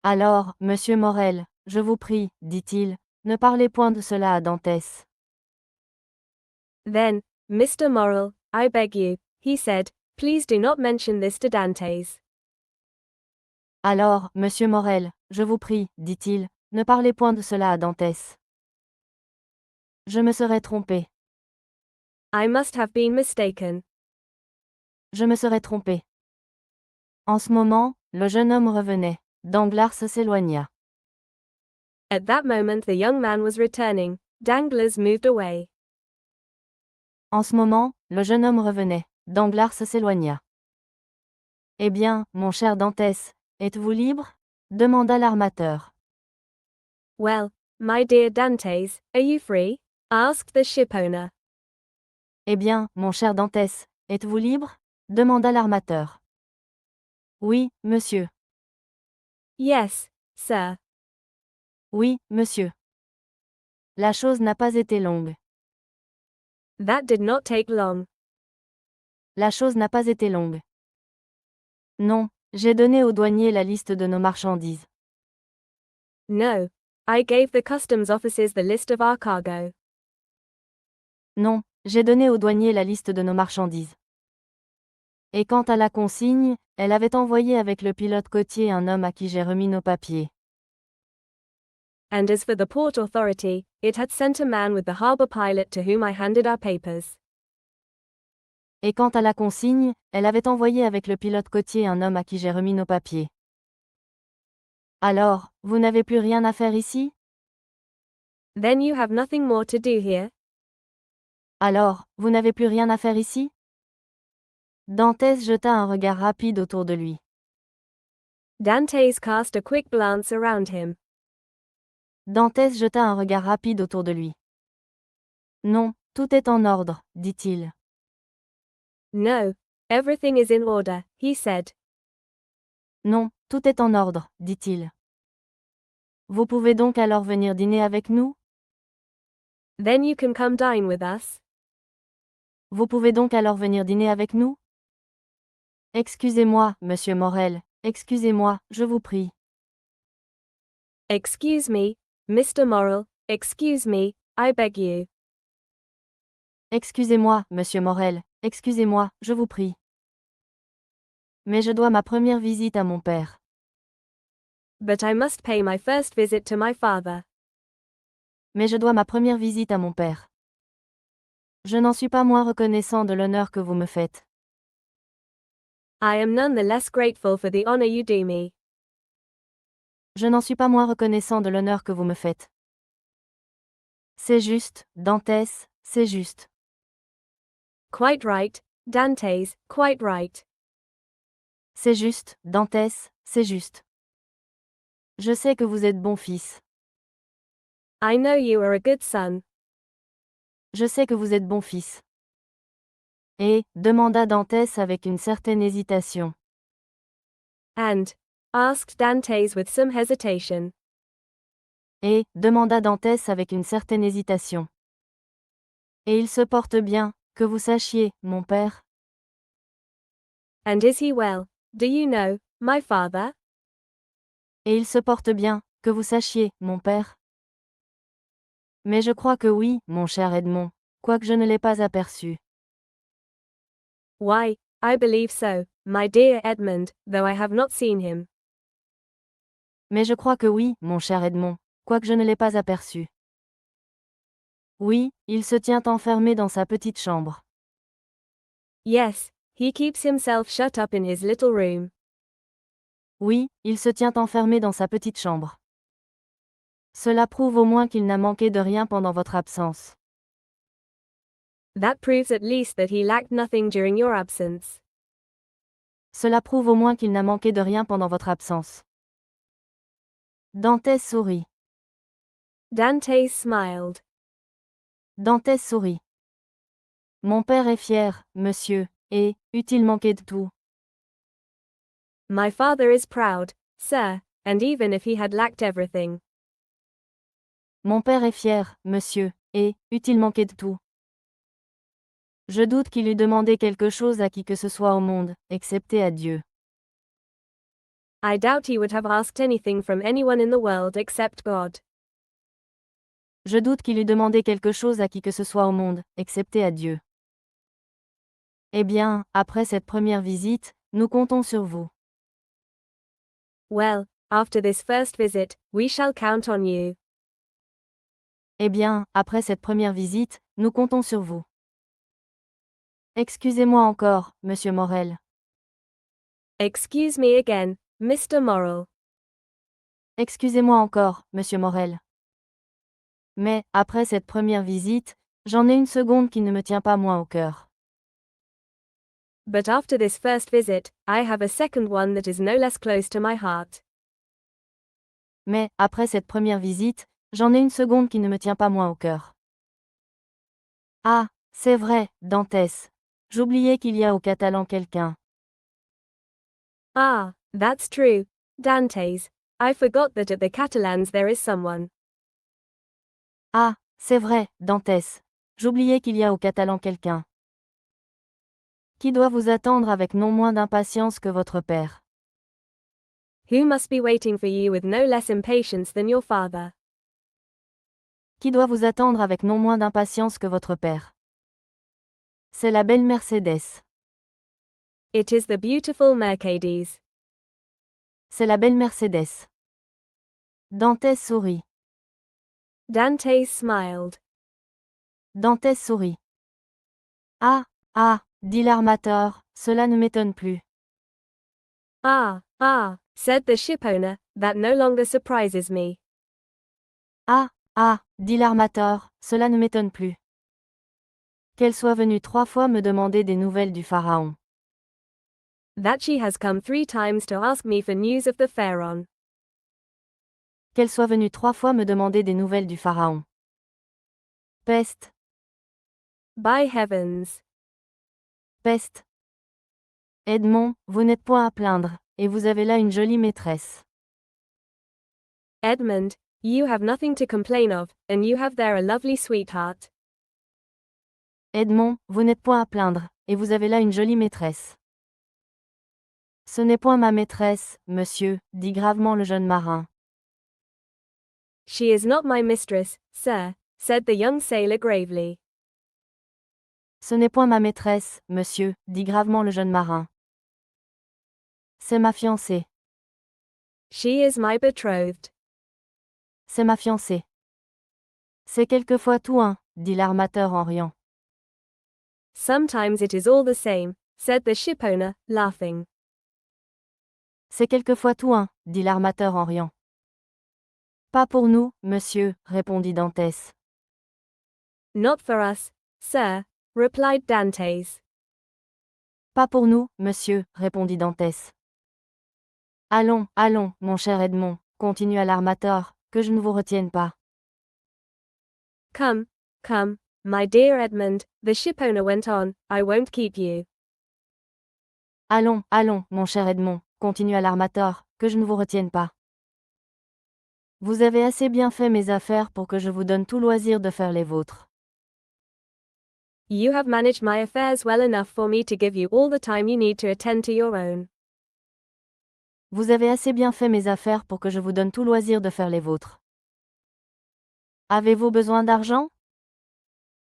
Alors, monsieur Morel, je vous prie, dit-il, ne parlez point de cela à Dantès. Then, Mr. Morrel, I beg you, he said, please do not mention this to Dantes. Alors, monsieur Morel, je vous prie, dit-il, ne parlez point de cela à Dantès. Je me serais trompé. I must have been mistaken. Je me serais trompé. En ce moment, le jeune homme revenait. Danglars s'éloigna. At that moment the young man was returning. Danglars moved away. En ce moment, le jeune homme revenait. Danglars s'éloigna. Eh bien, mon cher Dantès, êtes-vous libre? Demanda l'armateur. Well, my dear Dantes, are you free? Asked the shipowner. Eh bien, mon cher Dantès, êtes-vous libre? Demanda l'armateur. Oui, monsieur. Yes, sir. Oui, monsieur. La chose n'a pas été longue. That did not take long. La chose n'a pas été longue. Non, j'ai donné au douanier la liste de nos marchandises. No. I gave the customs officers the list of our cargo. Non, j'ai donné au douanier la liste de nos marchandises. Et quant à la consigne, elle avait envoyé avec le pilote côtier un homme à qui j'ai remis nos papiers. And as for the port authority, it had sent a man with the harbor pilot to whom I handed our papers. Et quant à la consigne, elle avait envoyé avec le pilote côtier un homme à qui j'ai remis nos papiers. Alors, vous n'avez plus rien à faire ici? Then you have nothing more to do here? Alors, vous n'avez plus rien à faire ici? Dantès jeta un regard rapide autour de lui. Dantes cast a quick glance around him. Dantès jeta un regard rapide autour de lui. Non, tout est en ordre, dit-il. No. Everything is in order, he said. Non, tout est en ordre, dit-il. Vous pouvez donc alors venir dîner avec nous? Then you can come dine with us. Vous pouvez donc alors venir dîner avec nous? Excusez-moi, monsieur Morel, excusez-moi, je vous prie. Excuse me, Mr. Morrel, excuse me, I beg you. Excusez-moi, monsieur Morel, excusez-moi, je vous prie. Mais je dois ma première visite à mon père. But I must pay my first visit to my father. Mais je dois ma première visite à mon père. Je n'en suis pas moins reconnaissant de l'honneur que vous me faites. I am none the less grateful for the honor you do me. Je n'en suis pas moins reconnaissant de l'honneur que vous me faites. C'est juste, Dantès, c'est juste. Quite right, Dantes, quite right. C'est juste, Dantès, c'est juste. Je sais que vous êtes bon fils. I know you are a good son. Je sais que vous êtes bon fils. Et, demanda Dantès avec une certaine hésitation. And, asked Dantes with some hesitation. Et, demanda Dantès avec une certaine hésitation. Et il se porte bien, que vous sachiez, mon père. And is he well, do you know, my father? Et il se porte bien, que vous sachiez, mon père. Mais je crois que oui, mon cher Edmond, quoique je ne l'ai pas aperçu. Why, I believe so, my dear Edmund, though I have not seen him. Mais je crois que oui, mon cher Edmond, quoique je ne l'ai pas aperçu. Oui, il se tient enfermé dans sa petite chambre. Yes, he keeps himself shut up in his little room. Oui, il se tient enfermé dans sa petite chambre. Cela prouve au moins qu'il n'a manqué de rien pendant votre absence. That proves at least that he lacked nothing during your absence. Cela prouve au moins qu'il n'a manqué de rien pendant votre absence. Dantès sourit. Dantes smiled. Dantès sourit. Mon père est fier, monsieur, et, eût-il manqué de tout. My father is proud, sir, and even if he had lacked everything. Mon père est fier, monsieur, et, eût-il manqué de tout. Je doute qu'il eût demandé quelque chose à qui que ce soit au monde, excepté à Dieu. I doubt he would have asked anything from anyone in the world except God. Je doute qu'il eût demandé quelque chose à qui que ce soit au monde, excepté à Dieu. Eh bien, après cette première visite, nous comptons sur vous. Well, after this first visit, we shall count on you. Eh bien, après cette première visite, nous comptons sur vous. Excusez-moi encore, monsieur Morel. Excuse me again, Mr. Morrel. Excusez-moi encore, monsieur Morel. Mais, après cette première visite, j'en ai une seconde qui ne me tient pas moins au cœur. But after this first visit, I have a second one that is no less close to my heart. Mais, après cette première visite, j'en ai une seconde qui ne me tient pas moins au cœur. Ah, c'est vrai, Dantès. J'oubliais qu'il y a au Catalan quelqu'un. Ah, that's true, Dantes. I forgot that at the Catalans there is someone. Ah, c'est vrai, Dantès. J'oubliais qu'il y a au Catalan quelqu'un. Qui doit vous attendre avec non moins d'impatience que votre père. Who must be waiting for you with no less impatience than your father. Qui doit vous attendre avec non moins d'impatience que votre père. C'est la belle Mercedes. It is the beautiful Mercedes. C'est la belle Mercedes. Dantès sourit. Dantes smiled. Dantès sourit. Ah, ah, dit l'armateur, cela ne m'étonne plus. Ah, said the shipowner, that no longer surprises me. Ah, ah, dit l'armateur, cela ne m'étonne plus. Qu'elle soit venue 3 fois me demander des nouvelles du pharaon. That she has come 3 times to ask me for news of the Pharaoh. Qu'elle soit venue 3 fois me demander des nouvelles du pharaon. Peste, By heavens. peste. Edmond, vous n'êtes point à plaindre, et vous avez là une jolie maîtresse. Edmund, you have nothing to complain of, and you have there a lovely sweetheart. Edmond, vous n'êtes point à plaindre, et vous avez là une jolie maîtresse. Ce n'est point ma maîtresse, monsieur, dit gravement le jeune marin. She is not my mistress, sir, said the young sailor gravely. Ce n'est point ma maîtresse, monsieur, dit gravement le jeune marin. C'est ma fiancée. She is my betrothed. C'est ma fiancée. C'est quelquefois tout un, dit l'armateur en riant. Sometimes it is all the same, said the shipowner, laughing. C'est quelquefois tout un, dit l'armateur en riant. Pas pour nous, monsieur, répondit Dantès. Not for us, sir, replied Dantes. Pas pour nous, monsieur, répondit Dantès. Allons, allons, mon cher Edmond, continua l'armateur, que je ne vous retienne pas. Come, come, my dear Edmund, the shipowner went on, I won't keep you. Allons, allons, mon cher Edmond, continua l'armateur, que je ne vous retienne pas. Vous avez assez bien fait mes affaires pour que je vous donne tout loisir de faire les vôtres. You have managed my affairs well enough for me to give you all the time you need to attend to your own. Vous avez assez bien fait mes affaires pour que je vous donne tout loisir de faire les vôtres. Avez-vous besoin d'argent?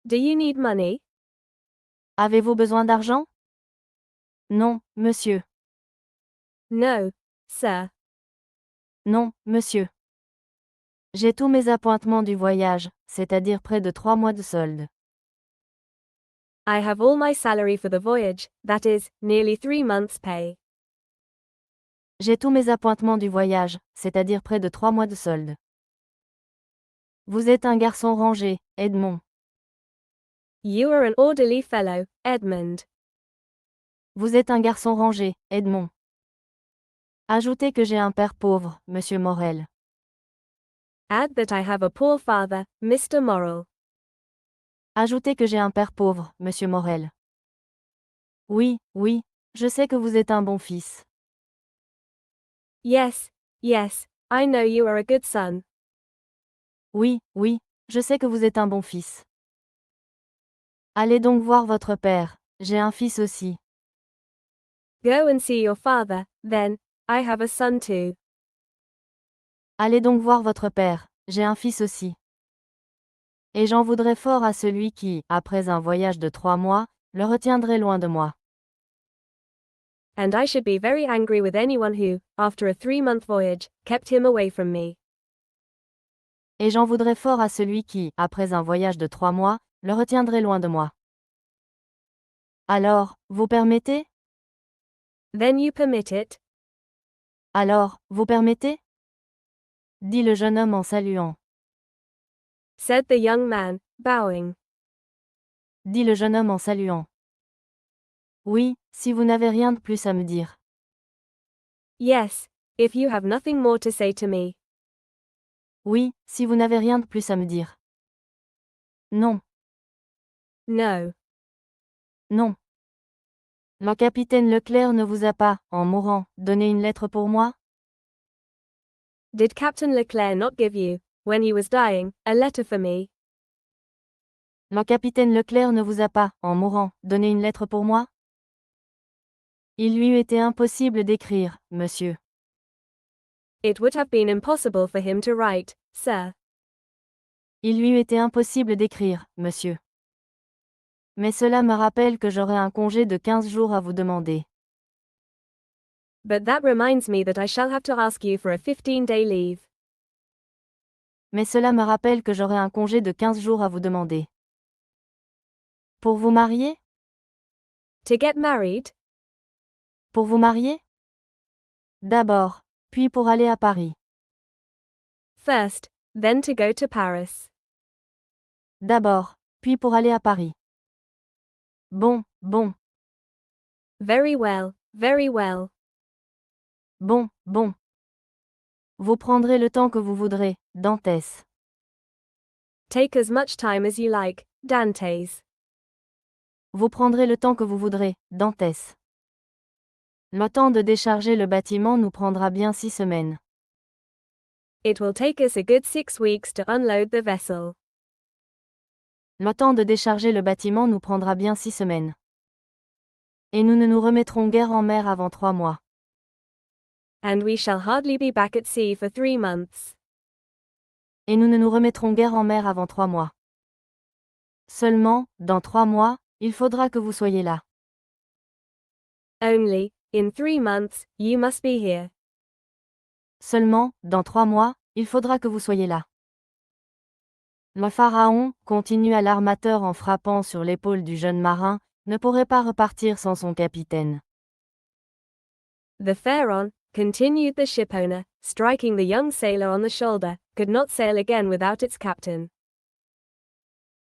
Do you need money? Avez-vous besoin d'argent? Non, monsieur. No, sir. Non, monsieur. J'ai tous mes appointements du voyage, c'est-à-dire près de 3 mois de solde. I have all my salary for the voyage, that is, nearly 3 months' pay. J'ai tous mes appointements du voyage, c'est-à-dire près de 3 mois de solde. Vous êtes un garçon rangé, Edmond. You are an orderly fellow, Edmund. Vous êtes un garçon rangé, Edmond. Ajoutez que j'ai un père pauvre, monsieur Morel. Add that I have a poor father, Mr. Morrel. Ajoutez que j'ai un père pauvre, monsieur Morel. Oui, oui, je sais que vous êtes un bon fils. Yes, yes, I know you are a good son. Oui, oui, je sais que vous êtes un bon fils. Allez donc voir votre père, j'ai un fils aussi. Go and see your father, then, I have a son too. Allez donc voir votre père, j'ai un fils aussi. Et j'en voudrais fort à celui qui, après un voyage de 3 mois, le retiendrait loin de moi. And I should be very angry with anyone who, after a 3-month voyage, kept him away from me. Et j'en voudrais fort à celui qui, après un voyage de 3 mois, le retiendrait loin de moi. Alors, vous permettez? Then you permit it? Alors, vous permettez? Dit le jeune homme en saluant. Said the young man, bowing. Dit le jeune homme en saluant. Oui, si vous n'avez rien de plus à me dire. Yes, if you have nothing more to say to me. Oui, si vous n'avez rien de plus à me dire. Non, No. non. Le capitaine Leclerc ne vous a pas, en mourant, donné une lettre pour moi? Did Captain Leclerc not give you, when he was dying, a letter for me? Le capitaine Leclerc ne vous a pas, en mourant, donné une lettre pour moi? Il lui eût été impossible d'écrire, monsieur. It would have been impossible for him to write, sir. Il lui eût été impossible d'écrire, monsieur. Mais cela me rappelle que j'aurai un congé de 15 jours à vous demander. But that reminds me that I shall have to ask you for a 15-day leave. Mais cela me rappelle que j'aurai un congé de 15 jours à vous demander. Pour vous marier? To get married? Pour vous marier? D'abord, puis pour aller à Paris. First, then to go to Paris. D'abord, puis pour aller à Paris. Bon, bon, Very well, very well. bon, bon. Vous prendrez le temps que vous voudrez, Dantès. Take as much time as you like, Dantes. Vous prendrez le temps que vous voudrez, Dantès. Le temps de décharger le bâtiment nous prendra bien 6 semaines. It will take us a good 6 weeks to unload the vessel. Le temps de décharger le bâtiment nous prendra bien 6 semaines. Et nous ne nous remettrons guère en mer avant 3 mois. And we shall hardly be back at sea for 3 months. Et nous ne nous remettrons guère en mer avant 3 mois. Seulement, dans 3 mois, il faudra que vous soyez là. Only, in 3 months, you must be here. Seulement, dans 3 mois, il faudra que vous soyez là. Le pharaon, continua l'armateur en frappant sur l'épaule du jeune marin, ne pourrait pas repartir sans son capitaine. The Pharaon, continued the shipowner, striking the young sailor on the shoulder, could not sail again without its captain.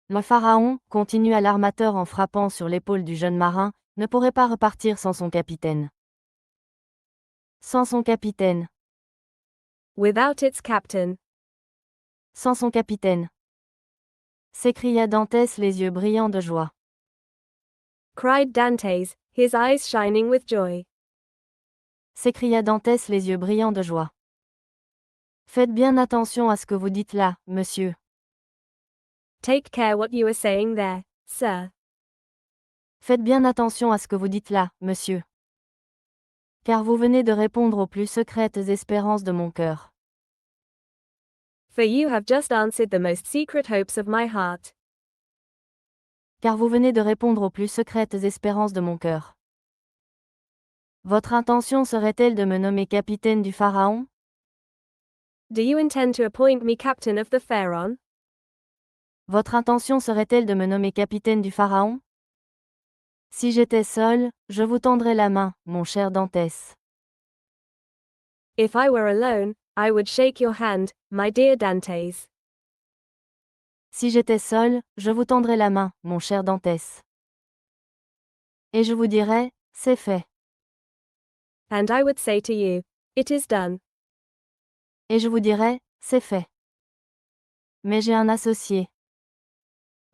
Le pharaon, continua l'armateur en frappant sur l'épaule du jeune marin, ne pourrait pas repartir sans son capitaine. Sans son capitaine. Without its captain. Sans son capitaine. s'écria Dantès les yeux brillants de joie. Cried Dantes, his eyes shining with joy. S'écria Dantès les yeux brillants de joie. Faites bien attention à ce que vous dites là, monsieur. Take care what you are saying there, sir. Faites bien attention à ce que vous dites là, monsieur. Car vous venez de répondre aux plus secrètes espérances de mon cœur. For you have just answered the most secret hopes of my heart. Car vous venez de répondre aux plus secrètes espérances de mon cœur. Votre intention serait-elle de me nommer capitaine du Pharaon? Do you intend to appoint me captain of the Pharaon? Votre intention serait-elle de me nommer capitaine du Pharaon? Si j'étais seul, je vous tendrais la main, mon cher Dantès. If I were alone, I would shake your hand, my dear Dantes. Si j'étais seul, je vous tendrais la main, mon cher Dantès. Et je vous dirais, c'est fait. And I would say to you, it is done. Et je vous dirais, c'est fait. Mais j'ai un associé.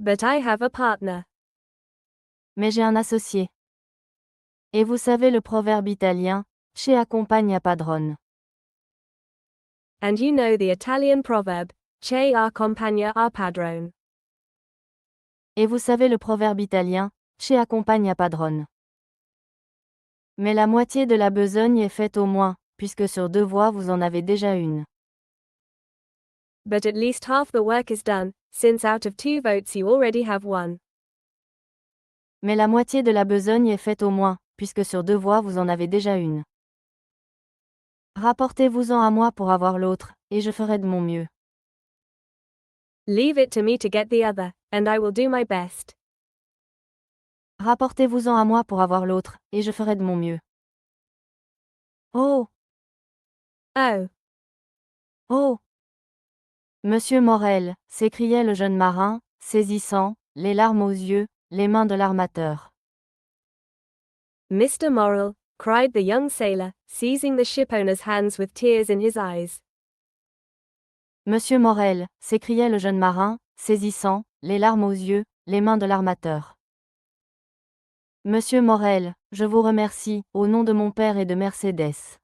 But I have a partner. Mais j'ai un associé. Et vous savez le proverbe italien, che accompagna padrone. And you know the Italian proverb, che accompagna our padrone. Et vous savez le proverbe italien, che accompagna padrone. Mais la moitié de la besogne est faite au moins, puisque sur 2 voies vous en avez déjà une. But at least half the work is done, since out of 2 votes you already have one. Mais la moitié de la besogne est faite au moins, puisque sur 2 voies vous en avez déjà une. Rapportez-vous-en à moi pour avoir l'autre, et je ferai de mon mieux. Leave it to me to get the other, and I will do my best. Rapportez-vous-en à moi pour avoir l'autre, et je ferai de mon mieux. Oh! Oh! Oh! Monsieur Morel, s'écriait le jeune marin, saisissant, les larmes aux yeux, les mains de l'armateur. Mr. Morrel, cried the young sailor, seizing the shipowner's hands with tears in his eyes. Monsieur Morel, s'écriait le jeune marin, saisissant, les larmes aux yeux, les mains de l'armateur. Monsieur Morel, je vous remercie, au nom de mon père et de Mercédès.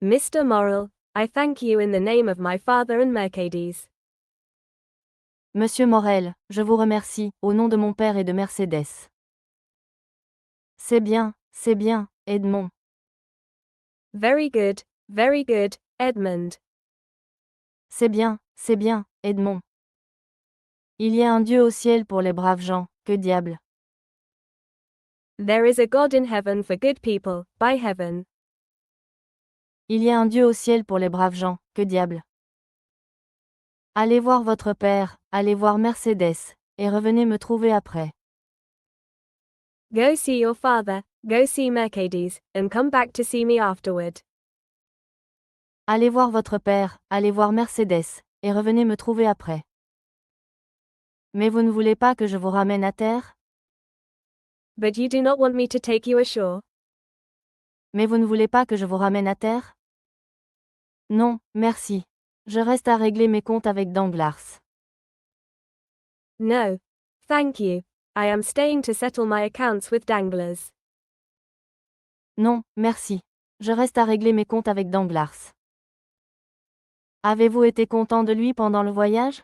Mr. Morrel, I thank you in the name of my father and Mercedes. Monsieur Morel, je vous remercie, au nom de mon père et de Mercédès. C'est bien, Edmond. Very good, Edmund. C'est bien, Edmond. Il y a un Dieu au ciel pour les braves gens, que diable. There is a God in heaven for good people, by heaven. Il y a un Dieu au ciel pour les braves gens, que diable. Allez voir votre père, allez voir Mercédès, et revenez me trouver après. Go see your father, go see Mercedes, and come back to see me afterward. Allez voir votre père, allez voir Mercédès, et revenez me trouver après. Mais vous ne voulez pas que je vous ramène à terre? But you do not want me to take you ashore? Mais vous ne voulez pas que je vous ramène à terre? Non, merci. Je reste à régler mes comptes avec Danglars. No. Thank you. I am staying to settle my accounts with Danglars. Non, merci. Je reste à régler mes comptes avec Danglars. Avez-vous été content de lui pendant le voyage?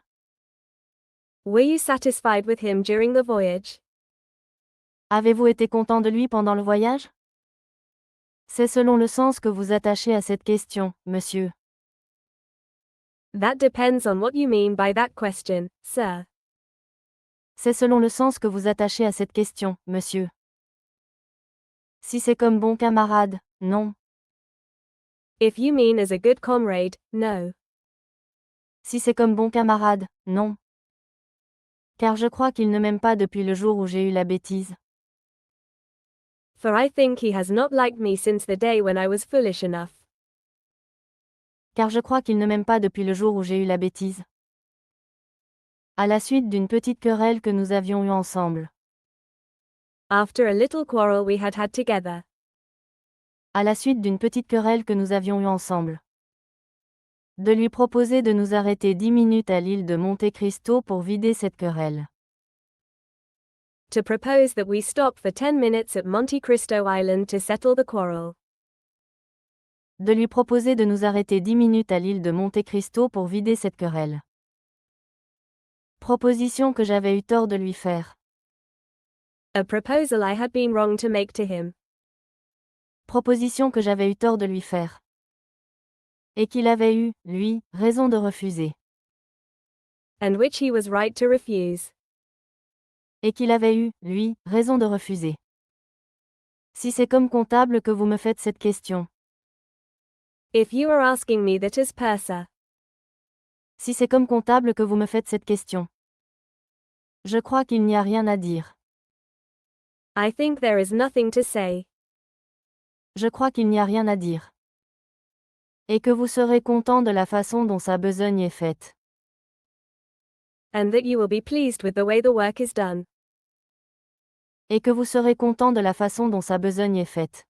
Were you satisfied with him during the voyage? Avez-vous été content de lui pendant le voyage? C'est selon le sens que vous attachez à cette question, monsieur. That depends on what you mean by that question, sir. C'est selon le sens que vous attachez à cette question, monsieur. Si c'est comme bon camarade, non. If you mean as a good comrade, no. Si c'est comme bon camarade, non. Car je crois qu'il ne m'aime pas depuis le jour où j'ai eu la bêtise. For I think he has not liked me since the day when I was foolish enough. Car je crois qu'il ne m'aime pas depuis le jour où j'ai eu la bêtise. À la suite d'une petite querelle que nous avions eue ensemble. After a little quarrel we had together. À la suite d'une petite querelle que nous avions eue ensemble. De lui proposer de nous arrêter 10 minutes à l'île de Monte Cristo pour vider cette querelle. To propose that we stop for 10 minutes at Monte Cristo Island to settle the quarrel. De lui proposer de nous arrêter 10 minutes à l'île de Monte Cristo pour vider cette querelle. Proposition que j'avais eu tort de lui faire. A proposal I had been wrong to make to him. Proposition que j'avais eu tort de lui faire. Et qu'il avait eu, lui, raison de refuser. And which he was right to refuse. Et qu'il avait eu, lui, raison de refuser. Si c'est comme comptable que vous me faites cette question. If you are asking me that as purser. Si c'est comme comptable que vous me faites cette question. Je crois qu'il n'y a rien à dire. I think there is nothing to say. Je crois qu'il n'y a rien à dire. Et que vous serez content de la façon dont sa besogne est faite. And that you will be pleased with the way the work is done. Et que vous serez content de la façon dont sa besogne est faite.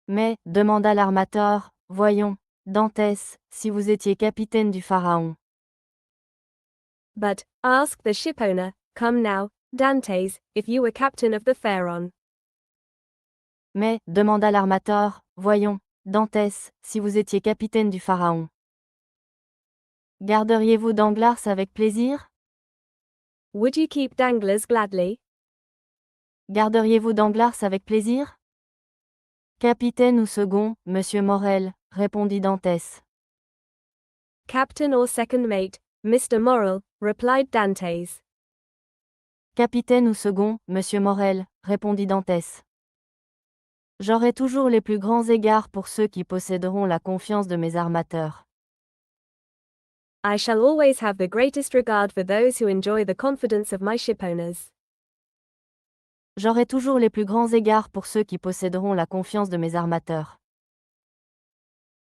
Mais, demanda l'armateur, voyons, Dantès, si vous étiez capitaine du Pharaon. But, asked the shipowner, come now, Dantes, if you were captain of the Pharaon. Mais, demanda l'armateur, voyons, Dantès, si vous étiez capitaine du Pharaon. Garderiez-vous Danglars avec plaisir? Would you keep Danglars gladly? Garderiez-vous Danglars avec plaisir? Capitaine ou second, monsieur Morel, répondit Dantès. Captain or second mate, Mr. Morrel, replied Dantes. Capitaine ou second, monsieur Morel, répondit Dantès. J'aurai toujours les plus grands égards pour ceux qui posséderont la confiance de mes armateurs. I shall always have the greatest regard for those who enjoy the confidence of my shipowners. J'aurai toujours les plus grands égards pour ceux qui posséderont la confiance de mes armateurs.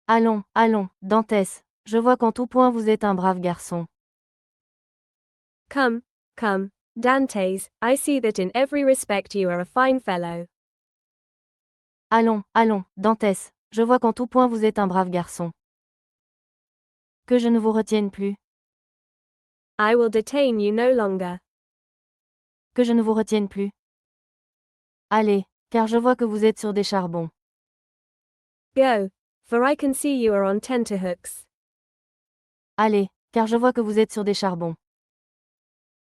Allons, allons, Dantès, je vois qu'en tout point vous êtes un brave garçon. Come, come, Dantes, I see that in every respect you are a fine fellow. Allons, allons, Dantès, je vois qu'en tout point vous êtes un brave garçon. Que je ne vous retienne plus. I will detain you no longer. Que je ne vous retienne plus. Allez, car je vois que vous êtes sur des charbons. Go, for I can see you are on tenterhooks. Allez, car je vois que vous êtes sur des charbons.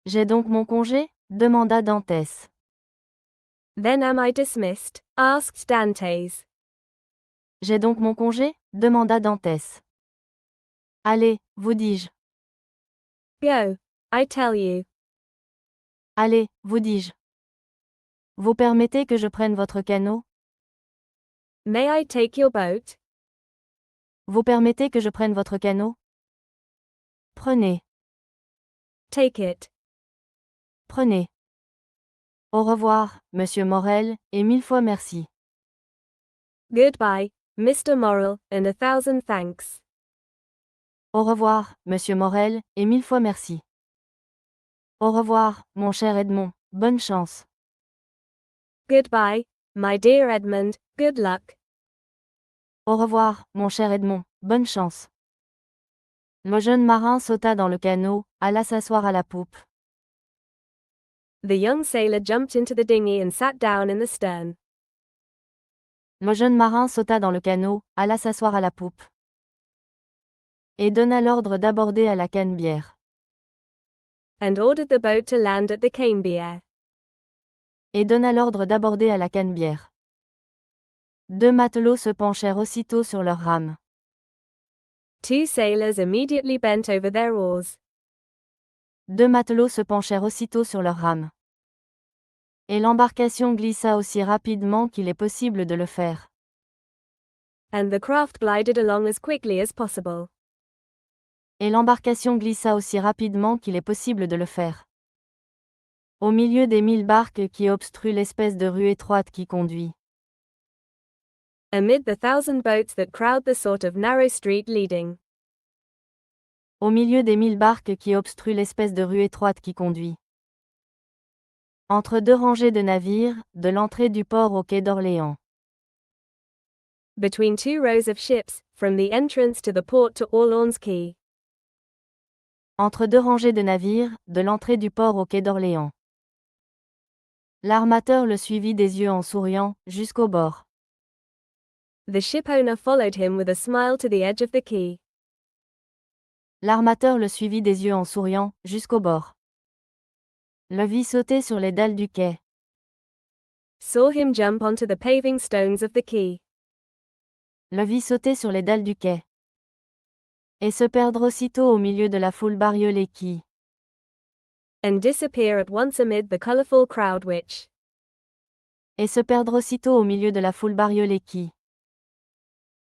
J'ai donc mon congé? Demanda Dantès. Then am I dismissed? Asked Dantes. J'ai donc mon congé? Demanda Dantès. Allez, vous dis-je. Go, I tell you. Allez, vous dis-je. Vous permettez que je prenne votre canot? May I take your boat? Vous permettez que je prenne votre canot? Prenez. Take it. Prenez. Au revoir, monsieur Morel, et 1000 fois merci. Goodbye, Mr. Morrel, and 1,000 thanks. Au revoir, monsieur Morel, et 1000 fois merci. Au revoir, mon cher Edmond, bonne chance. Goodbye, my dear Edmund, good luck. Au revoir, mon cher Edmond, bonne chance. Le jeune marin sauta dans le canot, alla s'asseoir à la poupe. The young sailor jumped into the dinghy and sat down in the stern. Le jeune marin sauta dans le canot, alla s'asseoir à la poupe. Et donna l'ordre d'aborder à la Canebière. And ordered the boat to land at the Canebière. Et donna l'ordre d'aborder à la Canebière. Deux matelots se penchèrent aussitôt sur leurs rames. Two sailors immediately bent over their oars. Deux matelots se penchèrent aussitôt sur leurs rames. Et l'embarcation glissa aussi rapidement qu'il est possible de le faire. And the craft glided along as quickly as possible. Et l'embarcation glissa aussi rapidement qu'il est possible de le faire. Au milieu des 1000 barques qui obstruent l'espèce de rue étroite qui conduit. Amid the 1,000 boats that crowd the sort of narrow street leading. Au milieu des 1000 barques qui obstruent l'espèce de rue étroite qui conduit. Entre deux rangées de navires, de l'entrée du port au quai d'Orléans. between two rows of ships, from the entrance to the port to Orleans Quay. Entre deux rangées de navires, de l'entrée du port au quai d'Orléans. L'armateur le suivit des yeux en souriant, jusqu'au bord. The shipowner followed him with a smile to the edge of the quay. L'armateur le suivit des yeux en souriant, jusqu'au bord. Le vit sauter sur les dalles du quai. Saw him jump onto the paving stones of the quay. Le vit sauter sur les dalles du quai. Et se perdre aussitôt au milieu de la foule bariolée qui, And disappear at once amid the colorful crowd which, et se perdre aussitôt au milieu de la foule bariolée qui,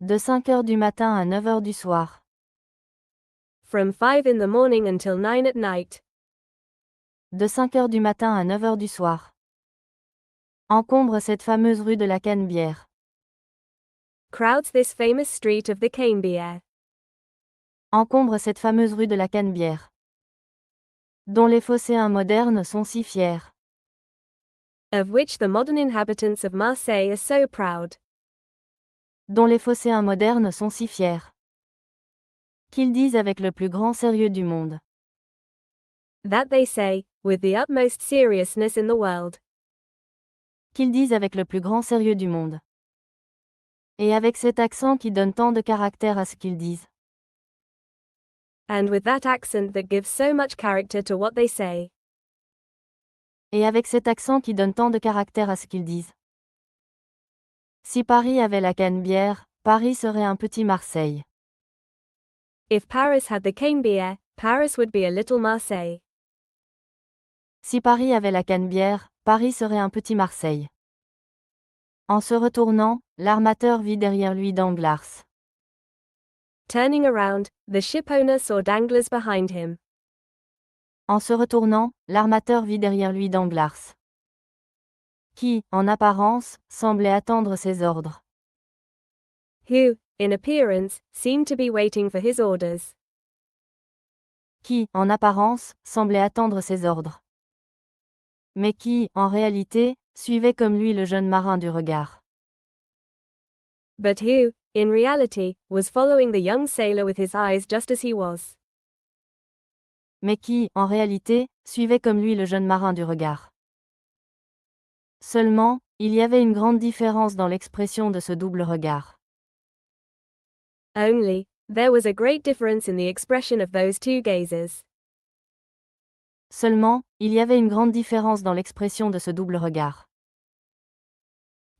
de 5 heures du matin à 9 heures du soir, from 5 in the morning until 9 at night, de 5 heures du matin à 9 heures du soir, encombre cette fameuse rue de la Canebière, crowds this famous street of the Canebière, encombre cette fameuse rue de la Canebière, dont les phocéens modernes sont si fiers, of which the modern inhabitants of Marseille are so proud, dont les phocéens modernes sont si fiers, qu'ils disent avec le plus grand sérieux du monde, that they say, with the utmost seriousness in the world, qu'ils disent avec le plus grand sérieux du monde. Et avec cet accent qui donne tant de caractère à ce qu'ils disent. and with that accent that gives so much character to what they say, Et avec cet accent qui donne tant de caractère à ce qu'ils disent. Si Paris avait la Canebière, Paris serait un petit Marseille. if Paris had the Canebière, Paris would be a little Marseille. Si Paris avait la Canebière, Paris serait un petit Marseille. En se retournant, l'armateur vit derrière lui Danglars. Turning around, the shipowner saw Danglars behind him. En se retournant, l'armateur vit derrière lui Danglars. Qui, en apparence, semblait attendre ses ordres. Who, in appearance, seemed to be waiting for his orders. Qui, en apparence, semblait attendre ses ordres. Mais qui, en réalité, suivait comme lui le jeune marin du regard. But who, in reality, was following the young sailor with his eyes just as he was. Mais qui, en réalité, suivait comme lui le jeune marin du regard. Seulement, il y avait une grande différence dans l'expression de ce double regard. Only, there was a great difference in the expression of those two gazes. Seulement, il y avait une grande différence dans l'expression de ce double regard.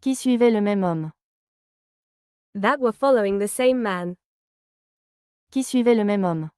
Qui suivait le même homme. That were following the same man. Qui suivait le même homme.